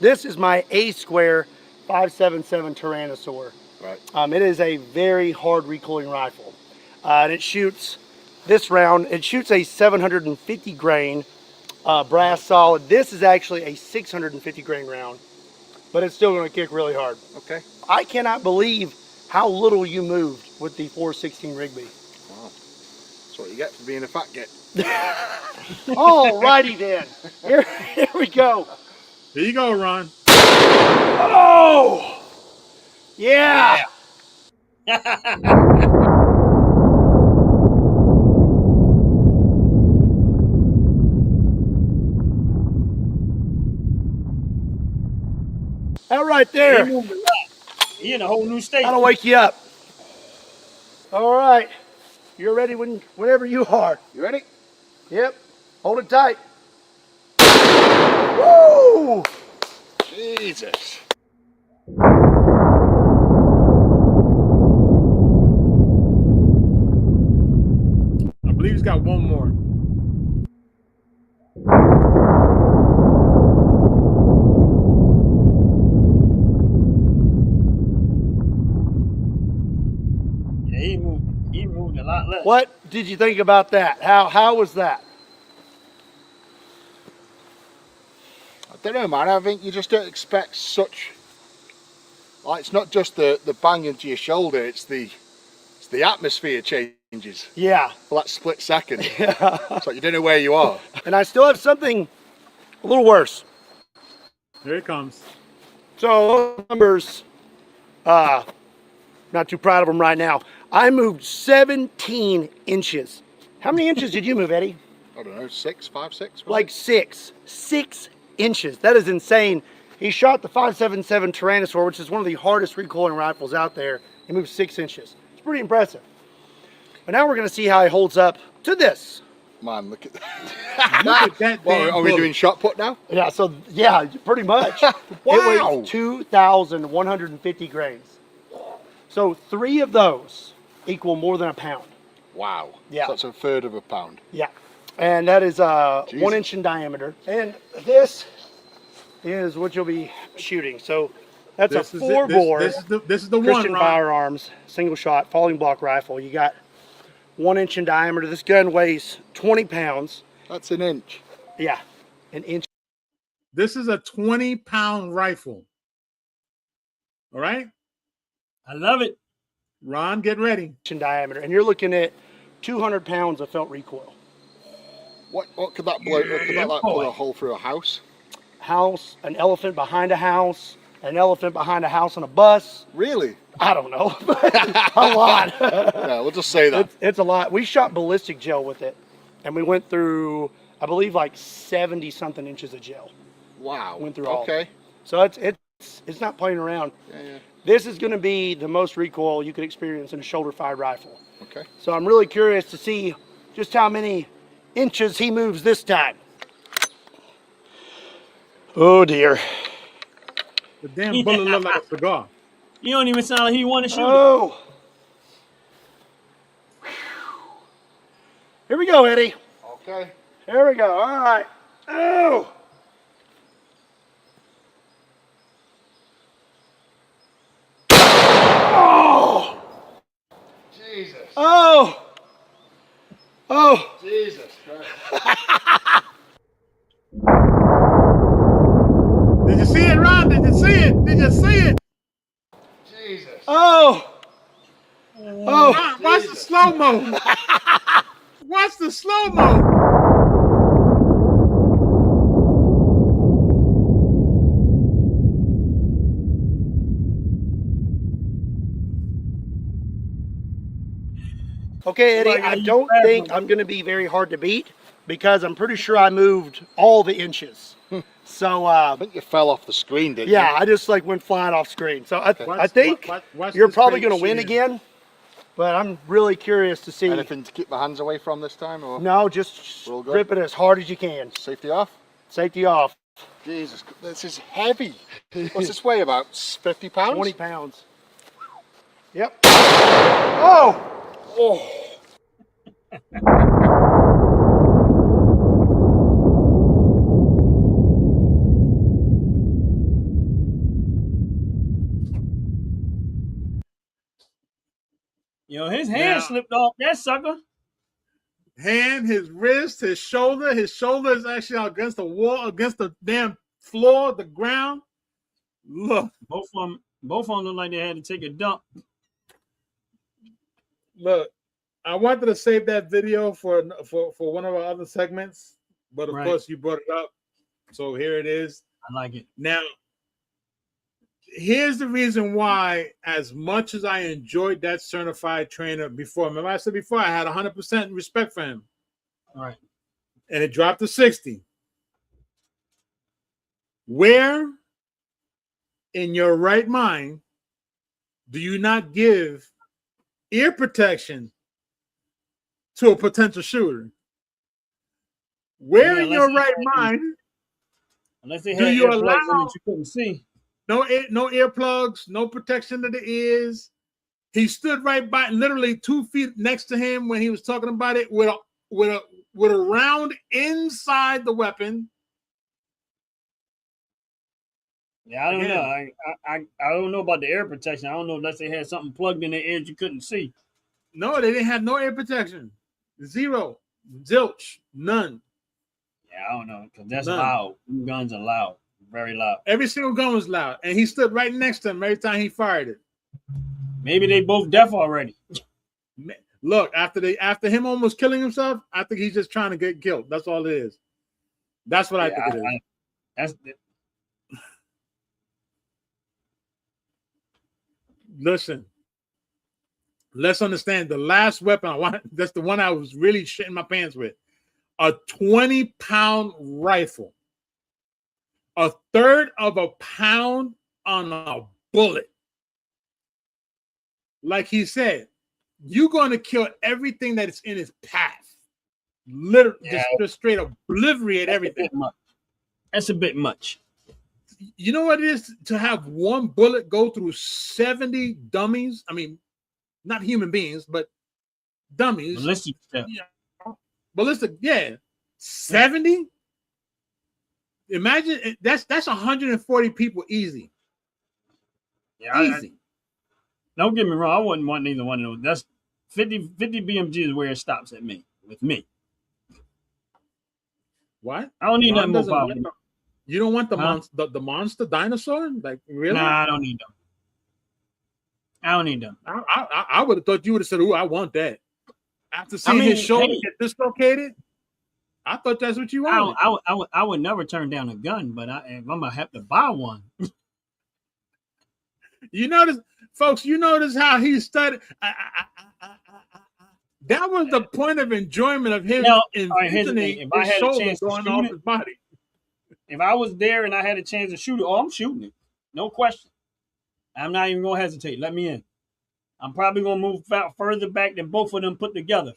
This is my A-square 5.77 Tyrannosaur. Right. It is a very hard recoiling rifle. And it shoots this round. It shoots a 750 grain brass solid. This is actually a 650 grain round, but it's still going to kick really hard. Okay. I cannot believe how little you moved with the 416 Rigby. Wow. That's what you get for being a fat git. Alrighty then. Here we go. Here you go, Ron. Oh! Yeah! That right there. He moved a lot. He in a whole new state. That'll wake you up. All right. You're ready whenever you are. You ready? Yep. Hold it tight. Woo! Jesus. I believe he's got one more. Yeah, he moved a lot less. What did you think about that? How was that? I don't know, man. I think you just don't expect such. Like, it's not just the bang into your shoulder. It's the atmosphere changes Yeah. for that split second. It's like you don't know where you are. And I still have something a little worse. Here it comes. So those numbers, not too proud of them right now. I moved 17 inches. How many inches did you move, Eddie? I don't know, 6, 5, 6. Like 6 inches. That is insane. He shot the 5.77 Tyrannosaur, which is one of the hardest recoiling rifles out there. He moved 6 inches. It's pretty impressive. But now we're going to see how he holds up to this. Man, look at Look at that What, damn are we bullet. doing shot put now? Yeah, so yeah, pretty much. Wow. It weighs 2,150 grains. So 3 of those equal more than a pound. Wow. Yeah. So that's a third of a pound. Yeah. And that is 1 Jesus. inch in diameter. And this is what you'll be shooting. So that's This a is it. 4-bore This is the Christian one, Ron. Firearms single shot falling block rifle. You got 1 inch in diameter. This gun weighs 20 pounds. That's an inch. Yeah, an inch. This is a 20-pound rifle. All right? I love it. Ron, get ready. In diameter, and you're looking at 200 pounds of felt recoil. What could that blow? Could that like blow a hole through a house? House, an elephant behind a house, an elephant behind a house on a bus. Really? I don't know. A lot. Yeah, we'll just say that. It's a lot. We shot ballistic gel with it, and we went through, I believe, like 70 something inches of gel. Wow. Went through all. Okay. So it's not playing around. Yeah. This is going to be the most recoil you could experience in a shoulder-fired rifle. Okay. So I'm really curious to see just how many inches he moves this time. Oh dear. The damn bullet looked like a cigar. You don't even sound like he want to shoot it. Oh. Here we go, Eddie. Okay. Here we go. All right. Oh. Oh. Jesus. Oh. Oh. Jesus Christ. Did you see it, Ron? Did you see it? Did you see it? Jesus. Oh. Oh. Ron, watch the slow-mo. Watch the slow-mo. Okay, Eddie, I don't think I'm going to be very hard to beat because I'm pretty sure I moved all the inches. So, I think you fell off the screen, didn't you? yeah, I just like went flying off screen. So I think Watch you're this probably fake going to win shit. again, but I'm really curious to see. Anything to keep my hands away from this time, or No, just We're all good? grip it as hard as you can. safety off? Safety off. Jesus, this is heavy. What's this weigh? About 50 pounds? 20 pounds. Yep. Oh! Oh. Yo, his hand Now- slipped off that sucker. Hand, his wrist, his shoulder. His shoulder is actually against the wall, against the damn floor, the ground. Look, Both of them look like they had to take a dump. look. I wanted to save that video for one of our other segments, but of Right. course you brought it up, so here it is. I like it. Now, here's the reason why, as much as I enjoyed that certified trainer before, remember I said before, I had 100% respect for him, All right. and it dropped to 60. Where in your right mind do you not give ear protection to a potential shooter? Where Yeah, in your unless right they- mind, Unless they Do had you earplugs in allow- that you couldn't see. no earplugs, no protection of the ears? He stood right by, literally 2 feet next to him when he was talking about it, with a round inside the weapon. Yeah, I don't Again. know. I don't know about the air protection. I don't know unless they had something plugged in their ears you couldn't see. No, they didn't have no air protection. Zero, zilch, none. Yeah, I don't know because that's None. loud. Them guns are loud, very loud. Every single gun was loud, and he stood right next to him every time he fired it. Maybe they both deaf already. Look, after him almost killing himself, I think he's just trying to get killed. That's all it is. That's what I Yeah, think it is. That's Listen, let's understand the last weapon I want. That's the one I was really shitting my pants with. A 20-pound rifle, a third of a pound on a bullet. Like he said, you're going to kill everything that is in his path. Literally, Yeah. just straight obliterate everything. That's a bit much. You know what it is to have one bullet go through 70 dummies? I mean, not human beings, but dummies. Ballistic stuff. Ballistic, yeah. 70? Imagine that's 140 people easy. Yeah, Easy. Don't get me wrong. I wouldn't want neither one of those. That's 50 BMG is where it stops at me. With me, What? I don't need Ron nothing more doesn't powerful. want- You don't want the Huh? monster, the monster dinosaur? Like really? Nah, I don't need them. I don't need them. I would have thought you would have said, "Oh, I want that." After seeing mean, his shoulder hey. get dislocated, I thought that's what you I wanted. I would never turn down a gun, but if I'm gonna have to buy one, You notice, folks, you notice how he studied. That was the point of enjoyment of him now, envisioning if I his had a shoulder chance to going shoot off it, his body. if I was there and I had a chance to shoot it, oh, I'm shooting it, no question. I'm not even gonna hesitate. Let me in. I'm probably gonna move further back than both of them put together.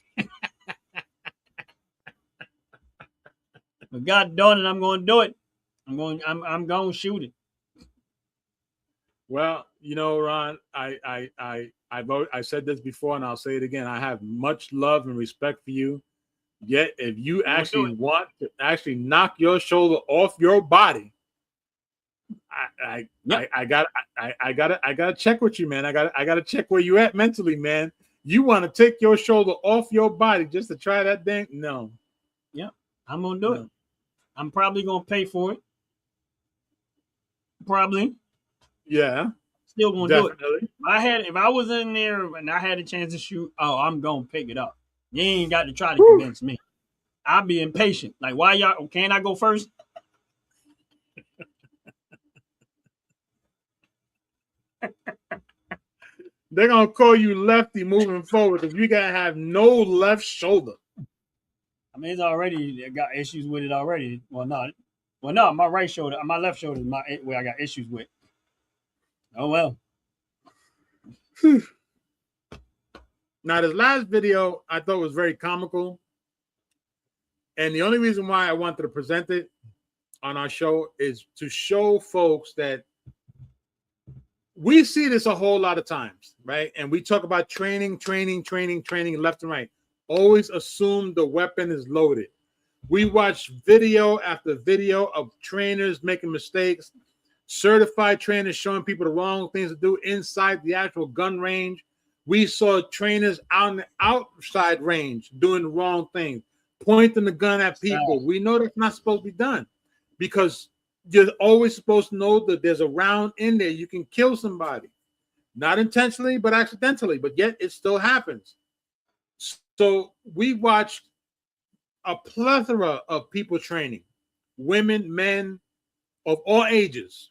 But God darn it, I'm gonna do it. I'm gonna shoot it. Well, you know, Ron, I said this before, and I'll say it again. I have much love and respect for you. Yet, if you actually want to actually knock your shoulder off your body, I gotta check with you, man. I gotta check where you at mentally, man. You want to take your shoulder off your body just to try that thing? No. Yeah, I'm gonna do it. I'm probably gonna pay for it. Probably. Yeah. Still gonna do it. If I was in there and I had a chance to shoot, oh, I'm gonna pick it up. You ain't got to try to convince me. I'll be impatient. Like, why y'all can't I go first? They're gonna call you lefty moving forward because you gotta have no left shoulder. I mean, it's already got issues with it already. Well, no, my right shoulder, my left shoulder is where I got issues with. Oh well. Now, this last video I thought was very comical, and the only reason why I wanted to present it on our show is to show folks that we see this a whole lot of times, right? And we talk about training left and right. Always assume the weapon is loaded. We watch video after video of trainers making mistakes, certified trainers showing people the wrong things to do inside the actual gun range. We saw trainers out in the outside range doing the wrong things, pointing the gun at people. We know that's not supposed to be done because you're always supposed to know that there's a round in there. You can kill somebody, not intentionally, but accidentally, but yet it still happens. So we watched a plethora of people training, women, men of all ages.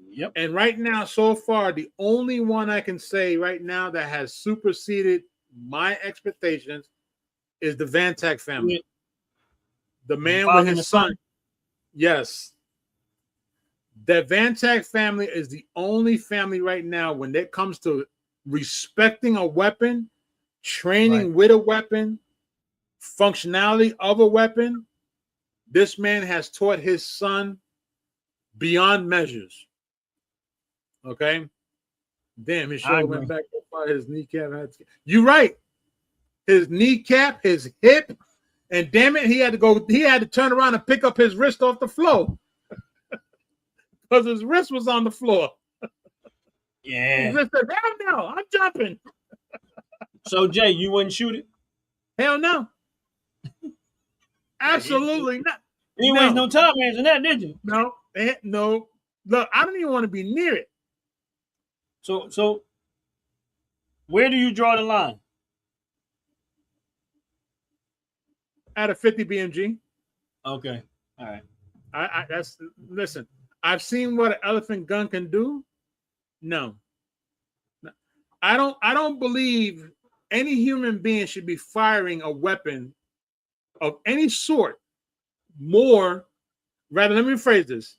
Yep. And right now, so far, the only one I can say right now that has superseded my expectations is the Vantak family. The man with his son. Yes. The Vantak family is the only family right now when it comes to respecting a weapon, training with a weapon, functionality of a weapon. This man has taught his son beyond measures. Okay. Damn, his shoulder went back by his kneecap. You're right. His kneecap, his hip, and damn it, he had to turn around and pick up his wrist off the floor. Because his wrist was on the floor. Yeah. He said, hell no, I'm jumping. So Jay, you wouldn't shoot it? Hell no. Absolutely not. You ain't waste no time answering that, did you? No. Look, I don't even want to be near it. So where do you draw the line? At a 50 BMG. Okay. All right. Listen, I've seen what an elephant gun can do. No. I don't believe any human being should be firing a weapon of any sort more. Rather, let me rephrase this.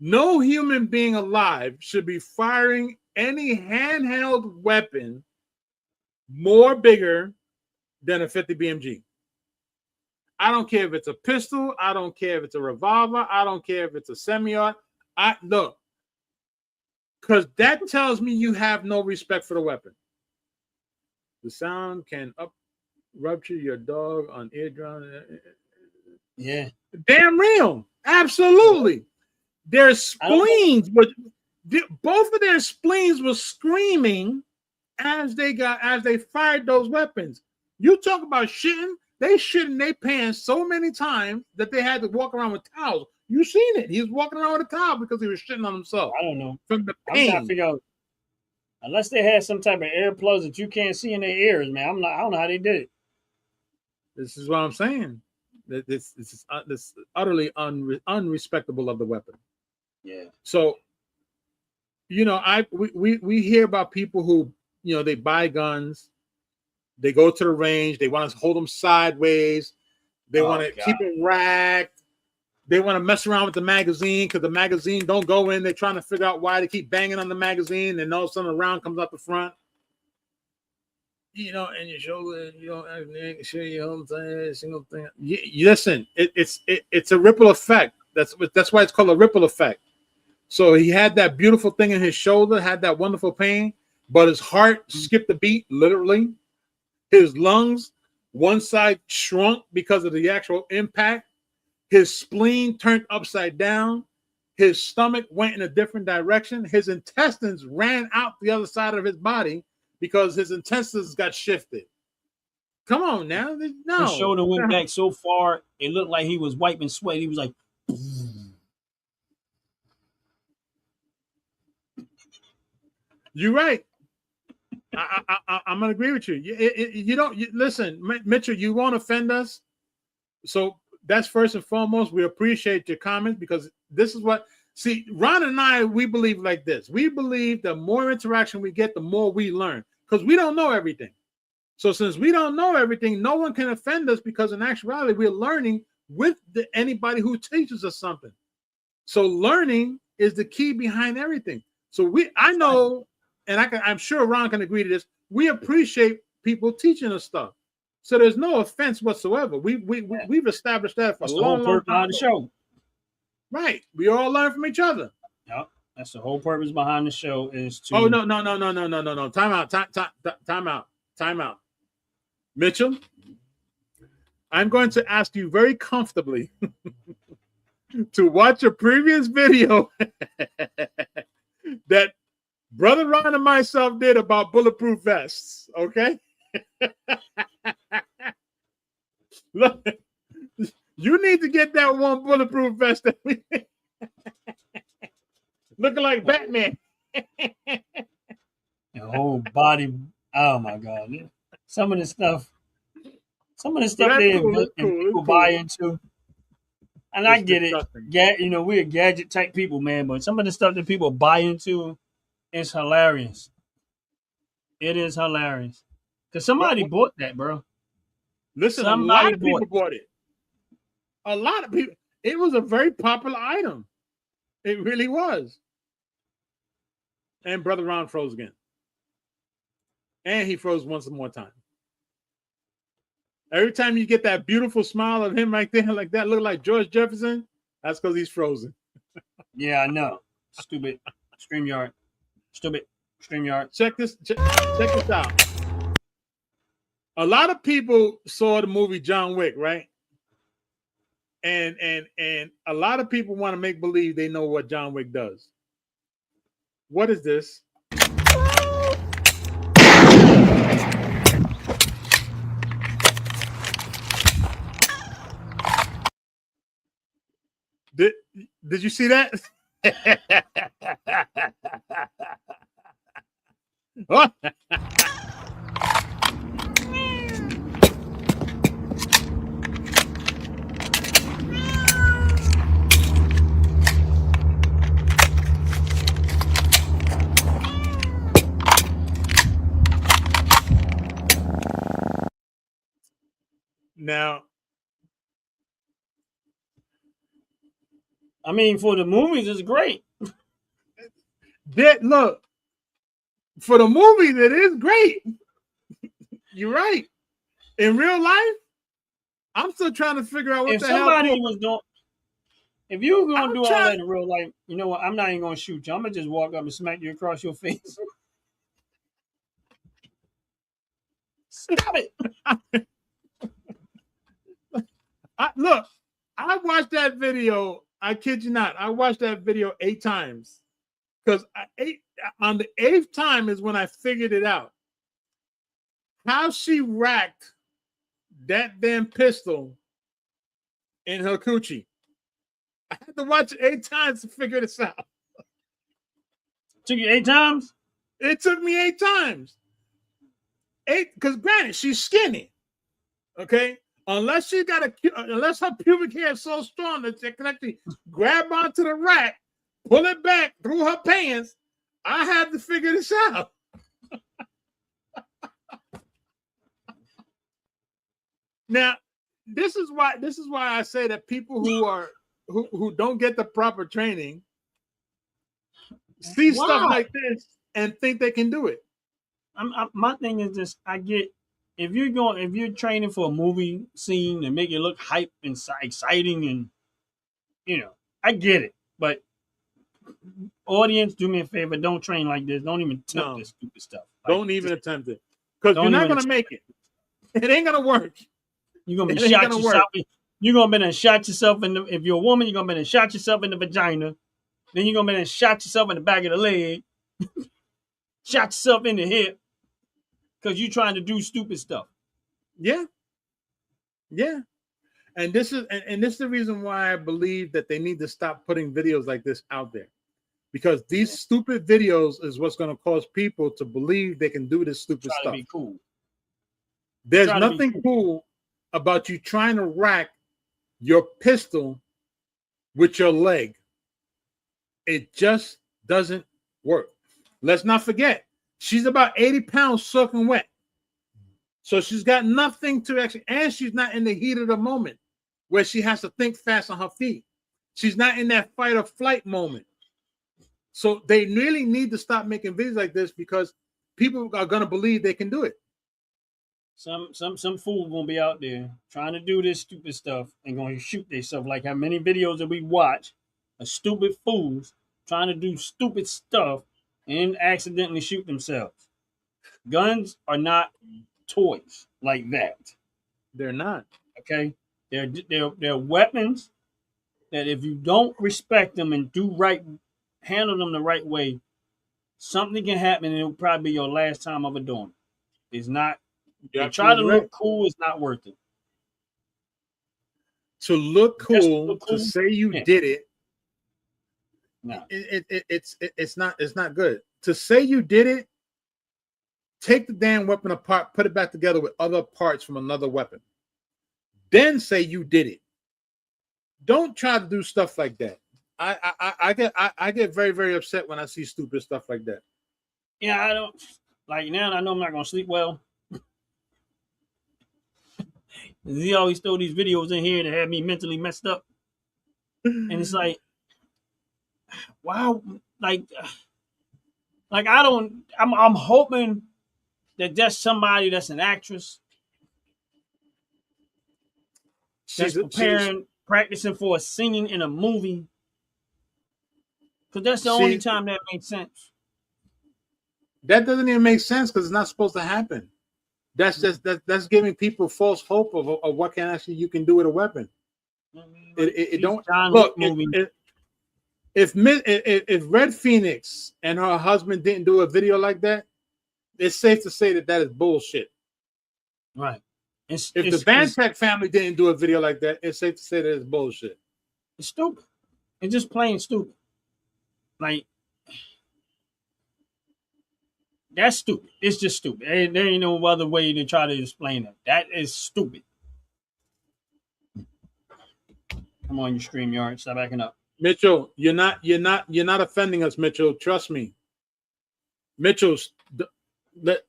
No human being alive should be firing any handheld weapon more bigger than a 50 BMG. I don't care if it's a pistol. I don't care if it's a revolver. I don't care if it's a semi-auto. Look, because that tells me you have no respect for the weapon. The sound can rupture your dog on eardrum. Yeah. Damn real. Absolutely. Their spleens, both of their spleens were screaming as they fired those weapons. You talk about shitting. They shit in their pants so many times that they had to walk around with towels. You seen it. He was walking around with a towel because he was shitting on himself. I don't know. From the I'm pain. trying to figure out, unless they had some type of earplugs that you can't see in their ears, man. I don't know how they did it. This is what I'm saying. This is utterly unrespectable of the weapon. Yeah. So, we hear about people who, they buy guns, they go to the range, they want to hold them sideways, they want to keep them racked, they want to mess around with the magazine because the magazine don't go in. They're trying to figure out why they keep banging on the magazine, and all of a sudden a round comes out the front. And your shoulder, show your whole thing, single thing. Listen, it's a ripple effect. That's why it's called a ripple effect. So he had that beautiful thing in his shoulder, had that wonderful pain, but his heart skipped a beat, literally. His lungs, one side shrunk because of the actual impact. His spleen turned upside down. His stomach went in a different direction. His intestines ran out the other side of his body because his intestines got shifted. Come on now. No. His shoulder went back so far, it looked like he was wiping sweat. He was like, you're right. I'm going to agree with you. You don't listen, Mitchell, you won't offend us. So that's first and foremost. We appreciate your comments because this is what, see, Ron and I, we believe like this. We believe the more interaction we get, the more we learn because we don't know everything. So since we don't know everything, no one can offend us because in actuality, we're learning with anybody who teaches us something. So learning is the key behind everything. So I know, and I'm sure Ron can agree to this. We appreciate people teaching us stuff. So there's no offense whatsoever. We've established that for that's a the whole long purpose time. behind the show. Right. We all learn from each other. Yep. That's the whole purpose behind the show is to. Oh, no. Time out. Mitchell, I'm going to ask you very comfortably to watch a previous video that Brother Ron and myself did about bulletproof vests. Okay. Look, you need to get that one bulletproof vest that we looking like Batman. The whole body. Oh my God. Some of the stuff people buy into. And I get it. We're gadget type people, man, but some of the stuff that people buy into is hilarious. It is hilarious. Because somebody bought that, bro. Listen, a lot of people bought it. A lot of people. It was a very popular item. It really was. And Brother Ron froze again. And he froze once more time. Every time you get that beautiful smile of him right there, like that, look like George Jefferson, that's because he's frozen. Yeah, I know. Stupid StreamYard. Stupid StreamYard. Check this out. A lot of people saw the movie John Wick, right? And a lot of people want to make believe they know what John Wick does. What is this? Did you see that? What? Now, I mean, for the movies, it's great. Look, for the movies, it is great. You're right. In real life, I'm still trying to figure out what if the hell. Somebody was doing, if you were gonna do all that in real life, you know what? I'm not even gonna shoot you. I'm gonna just walk up and smack you across your face. Stop it! Look, I watched that video. I kid you not. I watched that video 8 times because on the 8th time is when I figured it out. How she racked that damn pistol in her coochie. I had to watch it 8 times to figure this out. Took you 8 times? It took me 8 times. 8, because granted, she's skinny. Okay? unless unless her pubic hair is so strong that they can actually grab onto the rack, pull it back through her pants, I had to figure this out. Now, this is why I say that people who don't get the proper training see stuff like this and think they can do it. My thing is this: I get if you're training for a movie scene and make it look hype and exciting, and I get it. But audience, do me a favor: don't train like this. Don't even attempt this stupid stuff. Don't even attempt it, because you're not gonna make it. It ain't gonna work. You're gonna be shot yourself. You're gonna be shot yourself in the. If you're a woman, you're gonna be shot yourself in the vagina. Then you're gonna be shot yourself in the back of the leg. Shot yourself in the hip because you're trying to do stupid stuff. Yeah. And this is the reason why I believe that they need to stop putting videos like this out there, because these stupid videos is what's going to cause people to believe they can do this stupid stuff. To be cool. There's nothing cool about you trying to rack your pistol with your leg. It just doesn't work. Let's not forget, she's about 80 pounds soaking wet. So she's got nothing to actually, and she's not in the heat of the moment where she has to think fast on her feet. She's not in that fight or flight moment. So they really need to stop making videos like this, because people are going to believe they can do it. Some fool gonna be out there trying to do this stupid stuff and gonna shoot themselves. Like how many videos that we watch of stupid fools trying to do stupid stuff and accidentally shoot themselves. Guns are not toys like that. They're not. Okay? They're weapons that if you don't respect them and handle them the right way, something can happen and it'll probably be your last time ever doing it. It's not. You try to look cool, it's not worth it. To look cool, to say you did it, no. It's not good. To say you did it, take the damn weapon apart, put it back together with other parts from another weapon. Then say you did it. Don't try to do stuff like that. I get very, very upset when I see stupid stuff like that. Yeah, I don't like now. I know I'm not gonna sleep well. He always throw these videos in here that have me mentally messed up, and it's like, wow, like I don't. I'm hoping that that's somebody that's an actress that's practicing for singing in a movie, because that's the only time that makes sense. That doesn't even make sense, because it's not supposed to happen. That's giving people false hope of what you can do with a weapon. It don't look. If Red Phoenix and her husband didn't do a video like that, it's safe to say that is bullshit. Right. If the Bantech family didn't do a video like that, it's safe to say that it's bullshit. It's stupid. It's just plain stupid. Like, that's stupid. It's just stupid. There ain't no other way to try to explain it. That is stupid. Come on, you StreamYard. Stop backing up. Mitchell, you're not offending us, Mitchell. Trust me. Mitchell's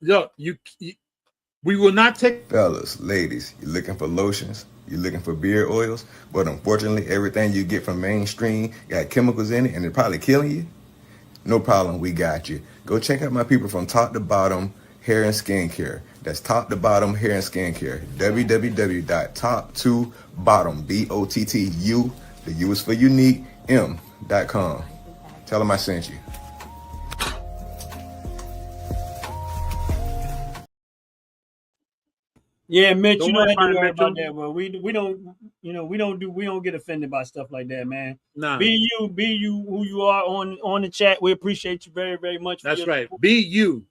look, we will not take. Fellas, ladies, you're looking for lotions, you're looking for beard oils, but unfortunately everything you get from mainstream got chemicals in it and they're probably killing you. No problem, we got you. Go check out my people from Top to Bottom Hair and Skincare. That's Top to Bottom Hair and Skincare. www.top2bottom, BOTTU, the U is for unique, M.com. Tell them I sent you. Yeah, Mitch, you know what to worry about that. Well, we don't get offended by stuff like that, man. Nah. Be you who you are on the chat. We appreciate you very, very much. That's right. Support. Be you.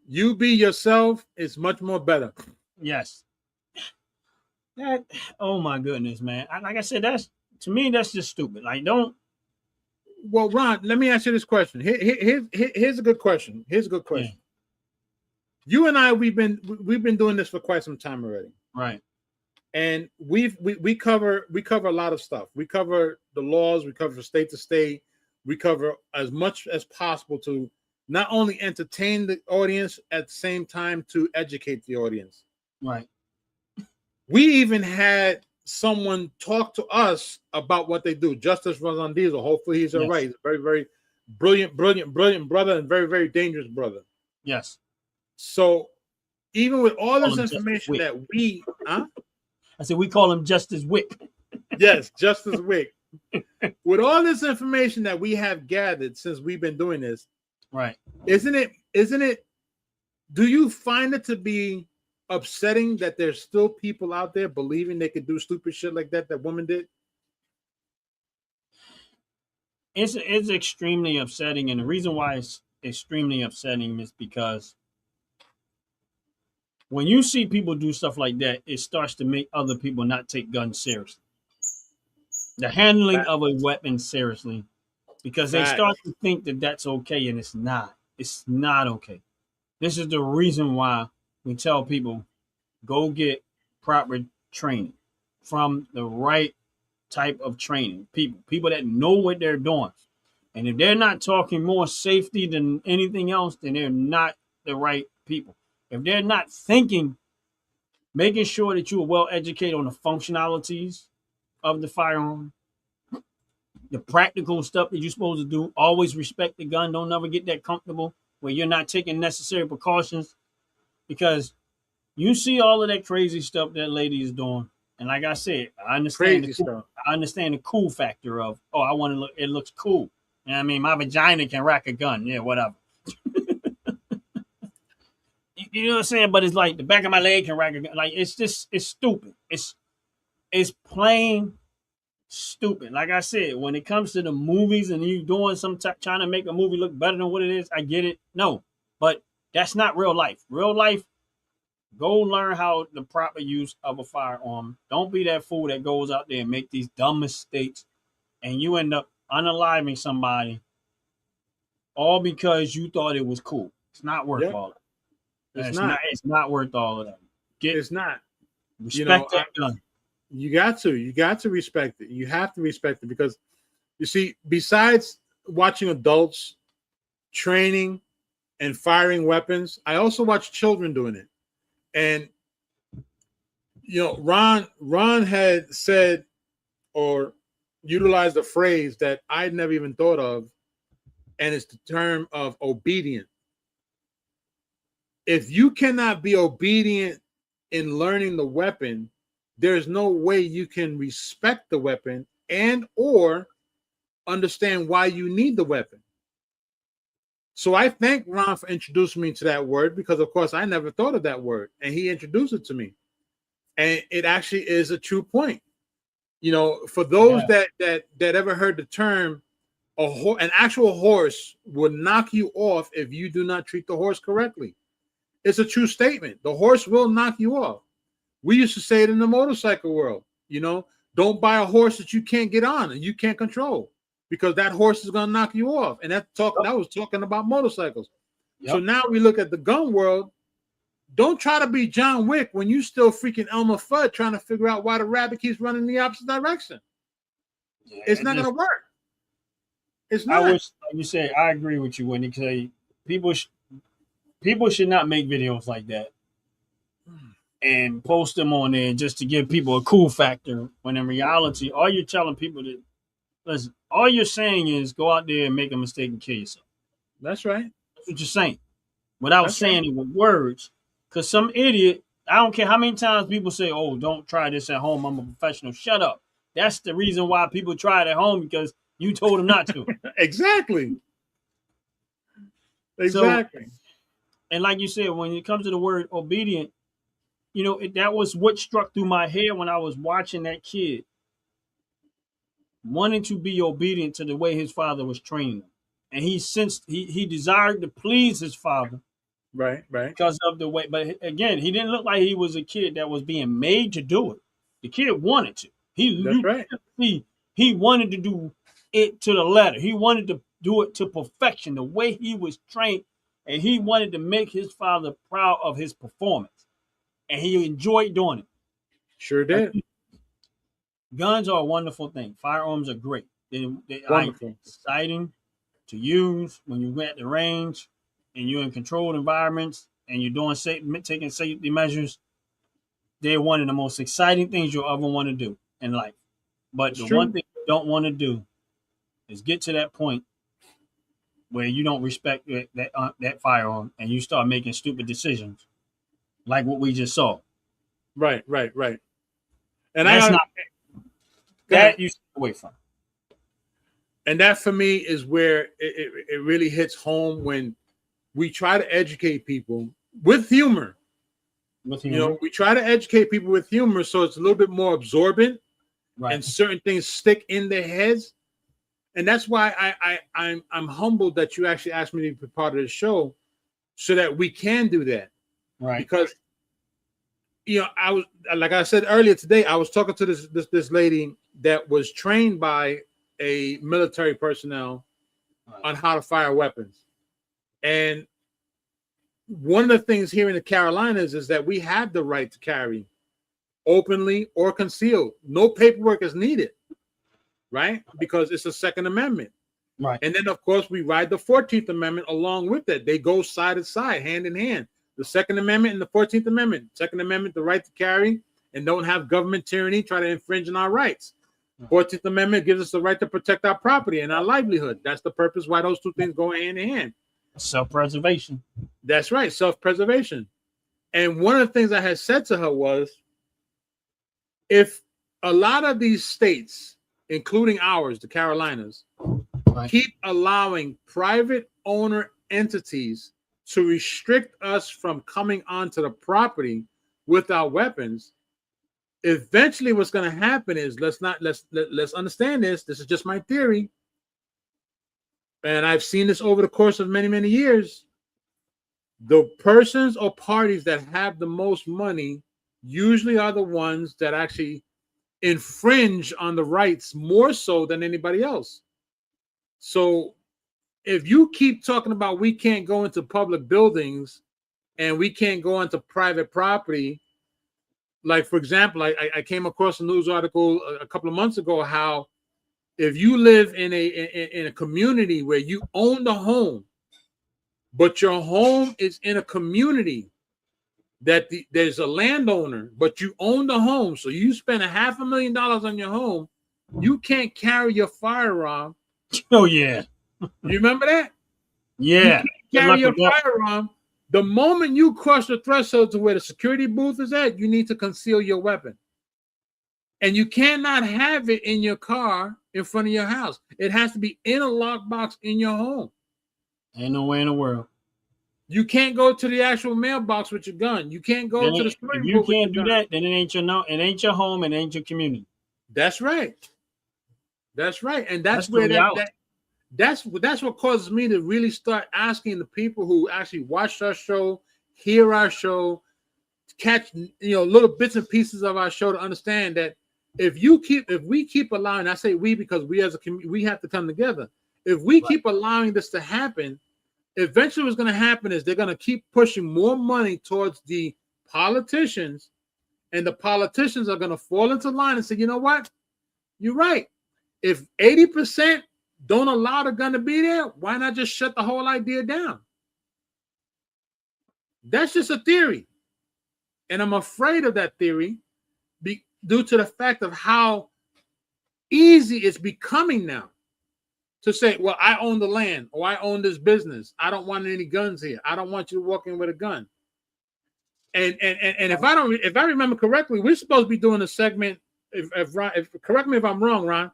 You be yourself is much more better. Yes. That. Oh my goodness, man. Like I said, that's just stupid. Like, don't. Well, Ron, let me ask you this question. Here's a good question. Yeah. you and I, we've been doing this for quite some time already. Right. And we cover a lot of stuff. We cover the laws, we cover state to state, we cover as much as possible to not only entertain the audience at the same time to educate the audience. Right. We even had someone talk to us about what they do. Justice Razandizo. Hopefully he's all right. He's a very, very brilliant brother and very, very dangerous brother. Yes. So even with all this information that we, I said we call him Justice Wick. Yes, Justice Wick. With all this information that we have gathered since we've been doing this, right? Isn't it? Do you find it to be upsetting that there's still people out there believing they could do stupid shit like that woman did? It's extremely upsetting, and the reason why it's extremely upsetting is because when you see people do stuff like that, it starts to make other people not take guns seriously. The handling of a weapon seriously, because they start to think that that's okay, and it's not. It's not okay. This is the reason why we tell people, go get proper training from the right type of training. People that know what they're doing. And if they're not talking more safety than anything else, then they're not the right people. If they're not thinking, making sure that you are well educated on the functionalities of the firearm, the practical stuff that you're supposed to do, always respect the gun. Don't never get that comfortable where you're not taking necessary precautions, because you see all of that crazy stuff that lady is doing. And like I said, I understand the cool factor of, oh, I want to look, it looks cool. You know what I mean? My vagina can rack a gun. Yeah, whatever. You know what I'm saying? But it's like the back of my leg can rack a gun. Like, it's stupid. It's plain stupid. Like I said, when it comes to the movies and you doing trying to make a movie look better than what it is, I get it. No, but that's not real life. Real life, go learn how the proper use of a firearm. Don't be that fool that goes out there and make these dumb mistakes and you end up unaliving somebody all because you thought it was cool. It's not worth all of that. It's not worth all of that. It's not. Respect that gun. You got to respect it. You have to respect it, because you see, besides watching adults training and firing weapons, I also watch children doing it. And Ron had said or utilized a phrase that I'd never even thought of, and it's the term of obedient. If you cannot be obedient in learning the weapon, there's no way you can respect the weapon and or understand why you need the weapon. So I thank Ron for introducing me to that word, because of course I never thought of that word, and he introduced it to me. And it actually is a true point. For those that ever heard the term, an actual horse will knock you off if you do not treat the horse correctly. It's a true statement. The horse will knock you off. We used to say it in the motorcycle world, don't buy a horse that you can't get on and you can't control, because that horse is going to knock you off. And that was talking about motorcycles. Yep. So now we look at the gun world. Don't try to be John Wick when you still freaking Elmer Fudd trying to figure out why the rabbit keeps running the opposite direction. Yeah, it's not going to work. It's not. I wish, like you said, I agree with you when you say people should not make videos like that and post them on there just to give people a cool factor, when in reality, all you're telling people that, listen, all you're saying is go out there and make a mistake and kill yourself. That's right. That's what you're saying. Without saying it with words. Because some idiot, I don't care how many times people say, oh, don't try this at home, I'm a professional. Shut up. That's the reason why people try it at home, because you told them not to. Exactly. So, and like you said, when it comes to the word obedient, that was what struck through my head when I was watching that kid wanting to be obedient to the way his father was training him. And he desired to please his father. Right. Because of the way, but again, he didn't look like he was a kid that was being made to do it. The kid wanted to. He wanted to do it to the letter. He wanted to do it to perfection, the way he was trained. and he wanted to make his father proud of his performance, and he enjoyed doing it. Sure did. Guns are a wonderful thing. Firearms are great. They are Wonderful. exciting to use when you're at the range and you're in controlled environments and you're doing taking safety measures. They're one of the most exciting things you'll ever want to do in life. But It's the true. one thing you don't want to do is get to that point where you don't respect that firearm and you start making stupid decisions like what we just saw. Right. And That's not that you stay away from. And that for me is where it really hits home when we try to educate people with humor. You know, we try to educate people with humor so it's a little bit more absorbent, right, and certain things stick in their heads. And that's why I'm humbled that you actually asked me to be part of the show so that we can do that. Right. Because I was, like I said earlier today, I was talking to this lady that was trained by a military personnel on how to fire weapons. And one of the things here in the Carolinas is that we have the right to carry openly or concealed. No paperwork is needed, right? Because it's a Second Amendment. Right. And then, of course, we ride the 14th Amendment along with it. They go side to side, hand in hand. The Second Amendment and the 14th Amendment. Second Amendment, the right to carry and don't have government tyranny try to infringe on our rights. 14th Amendment gives us the right to protect our property and our livelihood. That's the purpose why those two things go hand in hand. Self-preservation. That's right, self-preservation. And one of the things I had said to her was, if a lot of these states, including ours, the Carolinas, keep allowing private owner entities to restrict us from coming onto the property with our weapons, eventually what's going to happen is let's understand this. This is just my theory. And I've seen this over the course of many years. The persons or parties that have the most money usually are the ones that actually infringe on the rights more so than anybody else. So if you keep talking about we can't go into public buildings and we can't go into private property, like, for example, I came across a news article a couple of months ago how if you live in a community where you own the home, but your home is in a community that there's a landowner, but you own the home, so you spend $500,000 on your home, you can't carry your firearm. Oh yeah, you remember that? Yeah, you carry your firearm. The moment you cross the threshold to where the security booth is at, you need to conceal your weapon. And you cannot have it in your car in front of your house. It has to be in a lockbox in your home. Ain't no way in the world. You can't go to the actual mailbox with your gun. You can't go to the store. If you can't do that, then it ain't your home, it ain't your community. That's right. That's right. And that's where that's what causes me to really start asking the people who actually watch our show, hear our show, catch little bits and pieces of our show to understand that if we keep allowing, I say we because we as a community, we have to come together. If we keep allowing this to happen, eventually what's going to happen is they're going to keep pushing more money towards the politicians, and the politicians are going to fall into line and say, you know what? You're right. If 80% don't allow the gun to be there, why not just shut the whole idea down? That's just a theory. And I'm afraid of that theory due to the fact of how easy it's becoming now to say, well, I own the land, or I own this business. I don't want any guns here. I don't want you to walk in with a gun. And if I remember correctly, we're supposed to be doing a segment. Correct me if I'm wrong, Ron.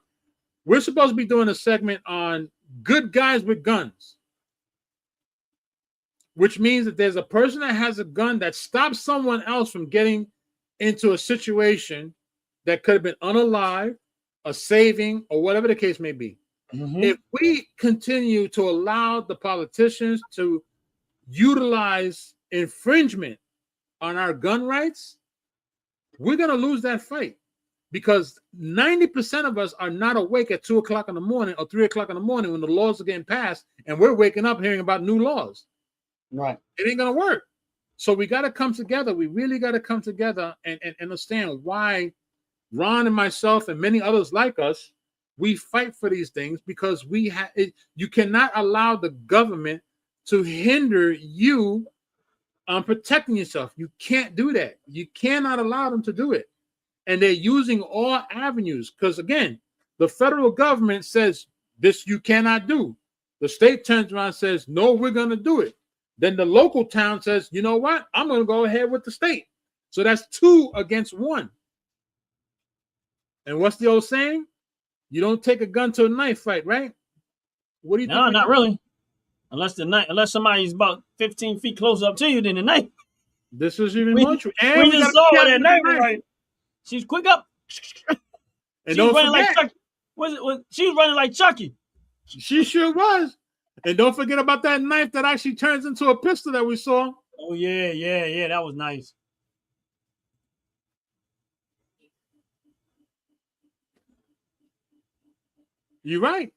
We're supposed to be doing a segment on good guys with guns, which means that there's a person that has a gun that stops someone else from getting into a situation that could have been unalive, a saving, or whatever the case may be. Mm-hmm. If we continue to allow the politicians to utilize infringement on our gun rights, we're going to lose that fight, because 90% of us are not awake at 2 o'clock in the morning or 3 o'clock in the morning when the laws are getting passed, and we're waking up hearing about new laws. Right. It ain't gonna work. So we got to come together. We really got to come together and understand why Ron and myself and many others like us, we fight for these things because we have. You cannot allow the government to hinder you on protecting yourself. You can't do that. You cannot allow them to do it. And they're using all avenues because, again, the federal government says this you cannot do. The state turns around and says, no, we're going to do it. Then the local town says, you know what? I'm going to go ahead with the state. So that's 2 against 1. And what's the old saying? You don't take a gun to a knife fight, right? What do you think? No, not really. Unless somebody's about 15 feet closer up to you than the knife. This is even more true. And we just saw that knife, right? She's quick up. And she's running like Chucky. She was running like Chucky. She sure was. And don't forget about that knife that actually turns into a pistol that we saw. Oh, yeah. That was nice. You're right.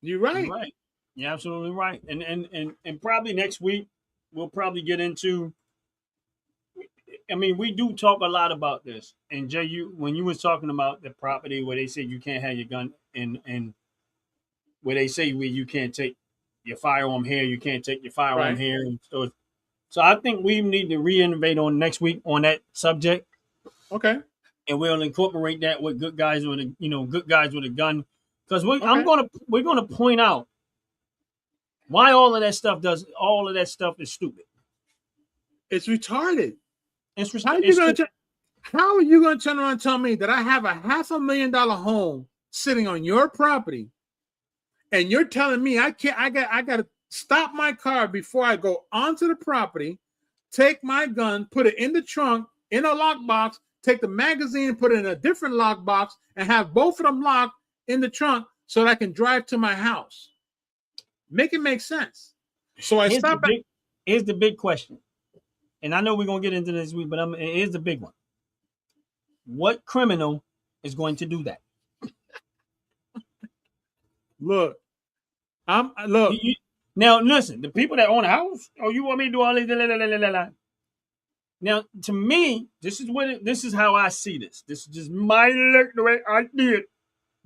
You're right. You're right. You're absolutely right. And probably next week, we'll probably get into, I mean, we do talk a lot about this. And Jay, when you was talking about the property where they say you can't have your gun and where they say you can't take your firearm here, you can't take your firearm here. And so I think we need to reinnovate on next week on that subject. Okay. And we'll incorporate that with good guys with a gun. Because we're gonna point out why all of that stuff is stupid. It's retarded. How are you gonna turn around and tell me that I have a $500,000 home sitting on your property? And you're telling me I got to stop my car before I go onto the property, take my gun, put it in the trunk, in a lockbox, take the magazine, put it in a different lockbox, and have both of them locked in the trunk so that I can drive to my house. Make it make sense. So here's the big question. And I know we're going to get into this week, but here's the big one. What criminal is going to do that? Look. Now listen, the people that own a house, you want me to do all this? Now, to me, this is how I see this. This is just the way I did.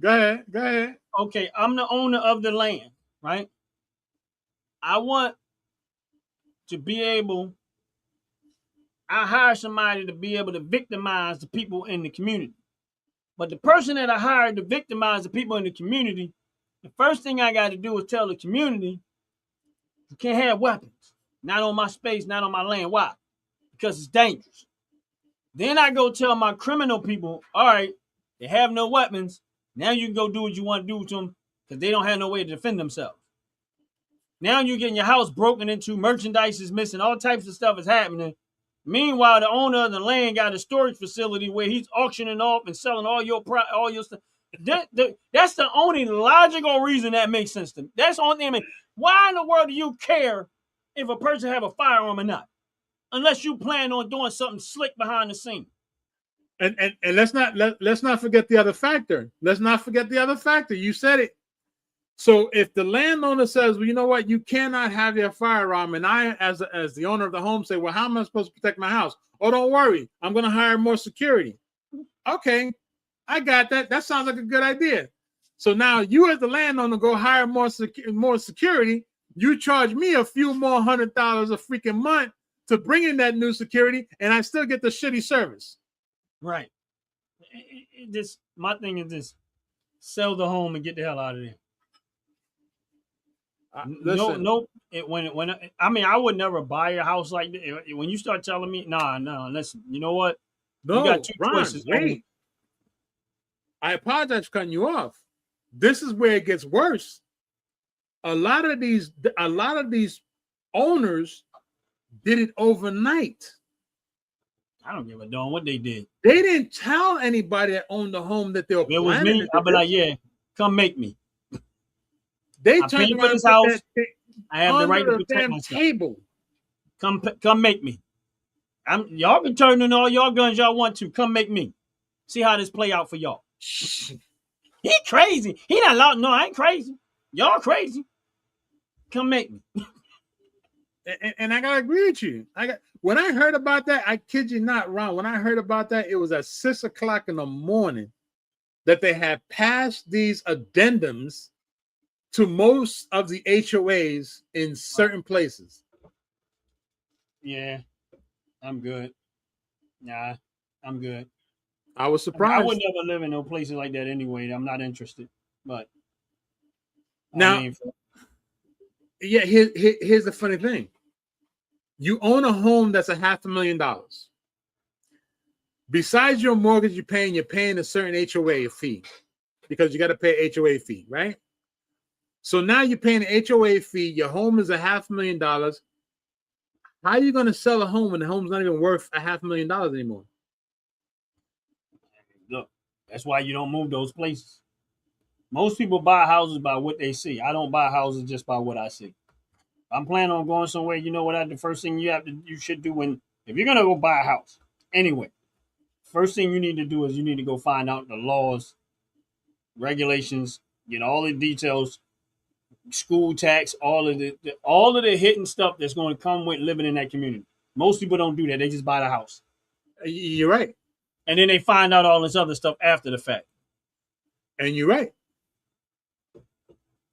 Go ahead. Okay, I'm the owner of the land, right? I want to be able. I hire somebody to be able to victimize the people in the community. But the person that I hired to victimize the people in the community, the first thing I got to do is tell the community, you can't have weapons. Not on my space, not on my land. Why? Because it's dangerous. Then I go tell my criminal people, all right, they have no weapons. Now you can go do what you want to do to them because they don't have no way to defend themselves. Now you're getting your house broken into, merchandise is missing, all types of stuff is happening. Meanwhile, the owner of the land got a storage facility where he's auctioning off and selling all your stuff. That's the only logical reason that makes sense to me. That's the only thing. I mean, why in the world do you care if a person have a firearm or not? Unless you plan on doing something slick behind the scene. And let's not forget the other factor. You said it. So if the landowner says, well, you know what, you cannot have your firearm, and I, as the owner of the home, say, well, how am I supposed to protect my house? Oh, don't worry, I'm going to hire more security. Okay, I got that. That sounds like a good idea. So now you, as the landowner, go hire more security. You charge me a few more $100 a freaking month to bring in that new security, and I still get the shitty service. Right. My thing is this: sell the home and get the hell out of there. No. I would never buy a house like that. When you start telling me, no, listen. You know what? No, you got two Ron, choices. wait. I apologize for cutting you off. This is where it gets worse. A lot of these owners did it overnight. I don't give a damn what they did. They didn't tell anybody that owned the home that they were. It was me. I'd be like, yeah, come make me. They turned around this house. I have the right to protect myself. Table. Come make me. Y'all can turn in all y'all guns y'all want to. Come make me. See how this play out for y'all. He crazy. He not allowed. No, I ain't crazy. Y'all crazy. Come make me. And I gotta agree with you. When I heard about that, I kid you not, Ron. When I heard about that, it was at 6 o'clock in the morning that they had passed these addendums to most of the HOAs in certain places. Yeah, I'm good. Nah, I'm good. I was surprised. I would never live in no places like that anyway. I'm not interested. But now, yeah, here's the funny thing. You own a home that's $500,000. Besides your mortgage you're paying a certain HOA fee because you got to pay an HOA fee, right? So now you're paying an HOA fee. Your home is $500,000. How are you going to sell a home when the home's not even worth $500,000 anymore? Look, that's why you don't move those places. Most people buy houses by what they see. I don't buy houses just by what I see. I'm planning on going somewhere. You know what? The first thing you should do if you're gonna go buy a house anyway, first thing you need to do is you need to go find out the laws, regulations, get all the details, school tax, all of the hidden stuff that's going to come with living in that community. Most people don't do that. They just buy the house. You're right. And then they find out all this other stuff after the fact. And you're right.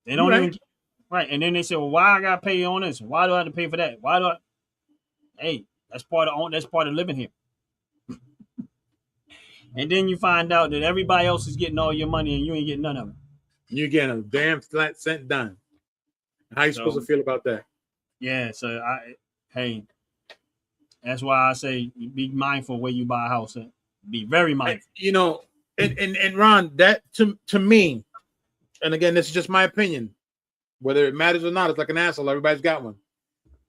They don't even. Right, and then they say, "Well, why I gotta pay on this? Why do I have to pay for that? Why do I?" Hey, that's part of living here. And then you find out that everybody else is getting all your money and you ain't getting none of it. You're getting a damn flat cent done. How you supposed to feel about that? Yeah, so that's why I say be mindful where you buy a house at. Be very mindful. You know, and Ron, that to me, and again, this is just my opinion. Whether it matters or not, it's like an asshole. Everybody's got one.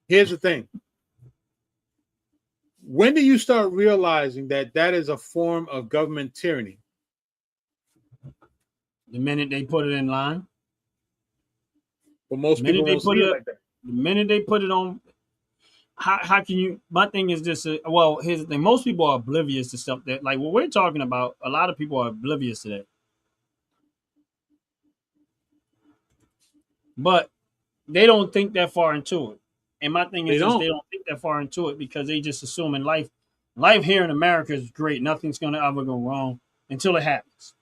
Here's the thing. When do you start realizing that is a form of government tyranny? The minute they put it in line. But most people don't see it like that. The minute they put it on, how can you? My thing is this. Well, here's the thing. Most people are oblivious to stuff that, like what we're talking about. A lot of people are oblivious to that. But they don't think that far into it. And my thing is they don't think that far into it because they just assume in life here in America is great. Nothing's going to ever go wrong until it happens.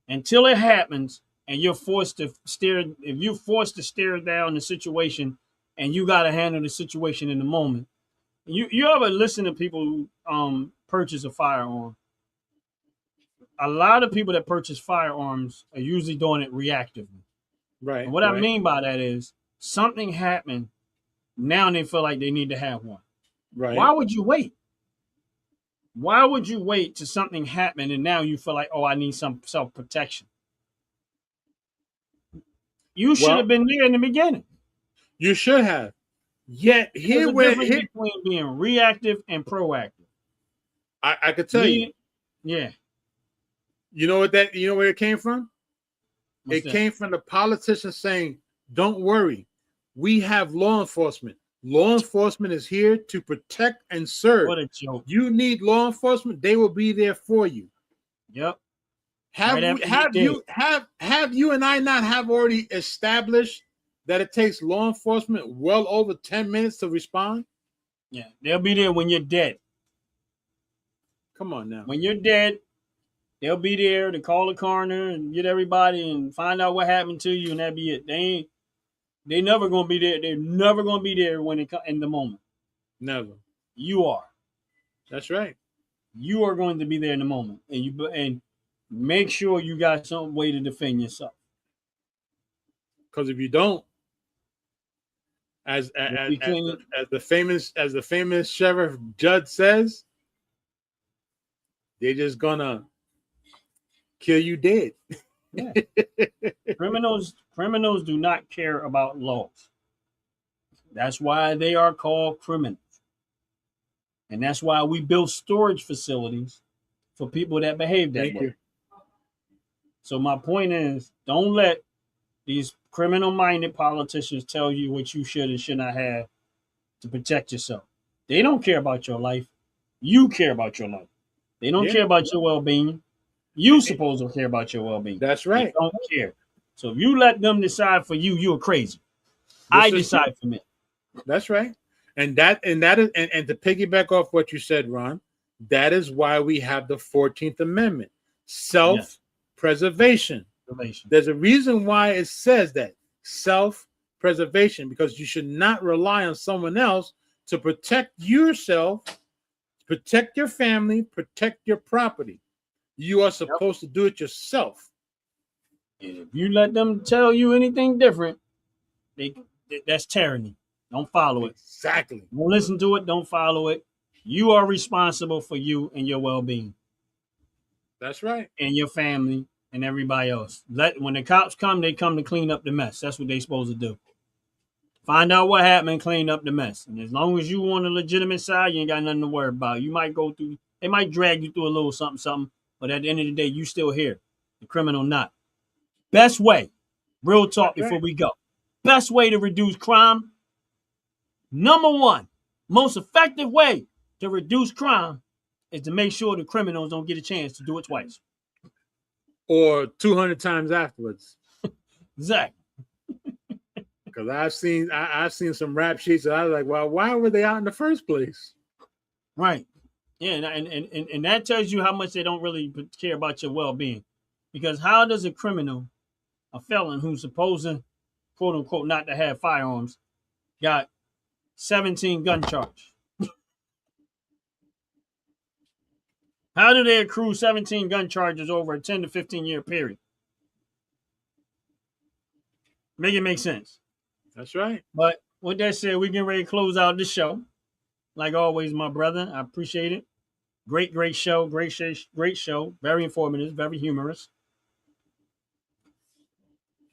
Until it happens and you're forced to stare down the situation and you got to handle the situation in the moment. You ever listen to people who purchase a firearm? A lot of people that purchase firearms are usually doing it reactively. Right. And what I mean by that is something happened. Now they feel like they need to have one. Right. Why would you wait? Why would you wait till something happened and now you feel like, oh, I need some self-protection? You should have been there in the beginning. You should have. Yet between being reactive and proactive. I could tell you. Yeah. You know where it came from? It came from the politicians saying, don't worry, we have law enforcement. Law enforcement is here to protect and serve. What a joke. You need law enforcement, they will be there for you. Yep. Have you and I not have already established that it takes law enforcement well over 10 minutes to respond? Yeah, they'll be there when you're dead. Come on now. When you're dead, they'll be there to call the coroner and get everybody and find out what happened to you, and that'll be it. They never gonna be there. They're never gonna be there when it in the moment. Never. You are. That's right. You are going to be there in the moment, and make sure you got some way to defend yourself. Because if you don't, as the famous Sheriff Judd says, they're just gonna kill you dead. Yeah. Criminals do not care about laws. That's why they are called criminals. And that's why we build storage facilities for people that behave that way. So my point is, don't let these criminal-minded politicians tell you what you should and should not have to protect yourself. They don't care about your life. You care about your life. They don't care about your well-being. You supposed to care about your well-being. That's right. They don't care. So if you let them decide for you, you're crazy. I decide for me. That's right. And that is and to piggyback off what you said, Ron, that is why we have the 14th Amendment. Self-preservation. Relation. There's a reason why it says that. Self-preservation, because you should not rely on someone else to protect yourself, protect your family, protect your property. You are supposed to do it yourself. And if you let them tell you anything different, that's tyranny. Don't follow it. Exactly. Don't listen to it. Don't follow it. You are responsible for you and your well-being. That's right. And your family and everybody else. When the cops come, they come to clean up the mess. That's what they're supposed to do. Find out what happened and clean up the mess. And as long as you on the legitimate side, you ain't got nothing to worry about. You might go through, they might drag you through a little something, but at the end of the day, you still here. The criminal not. Best way, real talk before we go. Best way to reduce crime, number one, most effective way to reduce crime is to make sure the criminals don't get a chance to do it twice. Or 200 times afterwards. Exactly. Because I've seen some rap sheets and I was like, well, why were they out in the first place? Right. Yeah, and that tells you how much they don't really care about your well-being. Because how does a criminal, a felon who's supposed to, quote unquote, not to have firearms, got 17 gun charges? How do they accrue 17 gun charges over a 10 to 15 year period? Make it make sense. That's right. But with that said, we getting ready to close out this show. Like always, my brother, I appreciate it. Great show. Great show. Very informative, very humorous.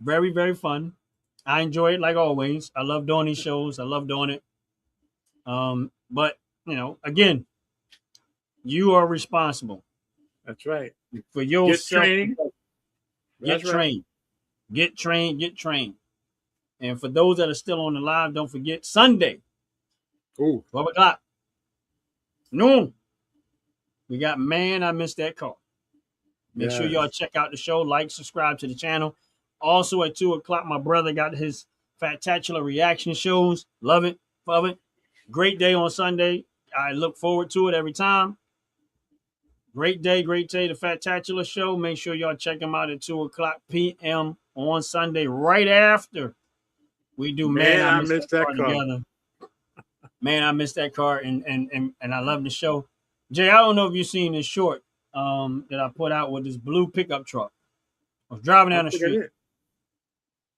Very, very fun. I enjoy it like always. I love doing these shows. I love doing it. But, again, you are responsible. That's right. For your Get trained. Get trained. Get trained. Get trained. And for those that are still on the live, don't forget Sunday, 12 o'clock, noon. We got Man, I Missed That Car. Make sure y'all check out the show, like, subscribe to the channel. Also at 2 o'clock, my brother got his Fattacular reaction shows. Love it. Love it. Great day on Sunday. I look forward to it every time. Great day, the Fattacular show. Make sure y'all check him out at 2 o'clock p.m. on Sunday, right after we do Man, I Missed That Car together. Man, I Missed That Car, and I love the show. Jay, I don't know if you've seen this short that I put out with this blue pickup truck. I was driving down the street,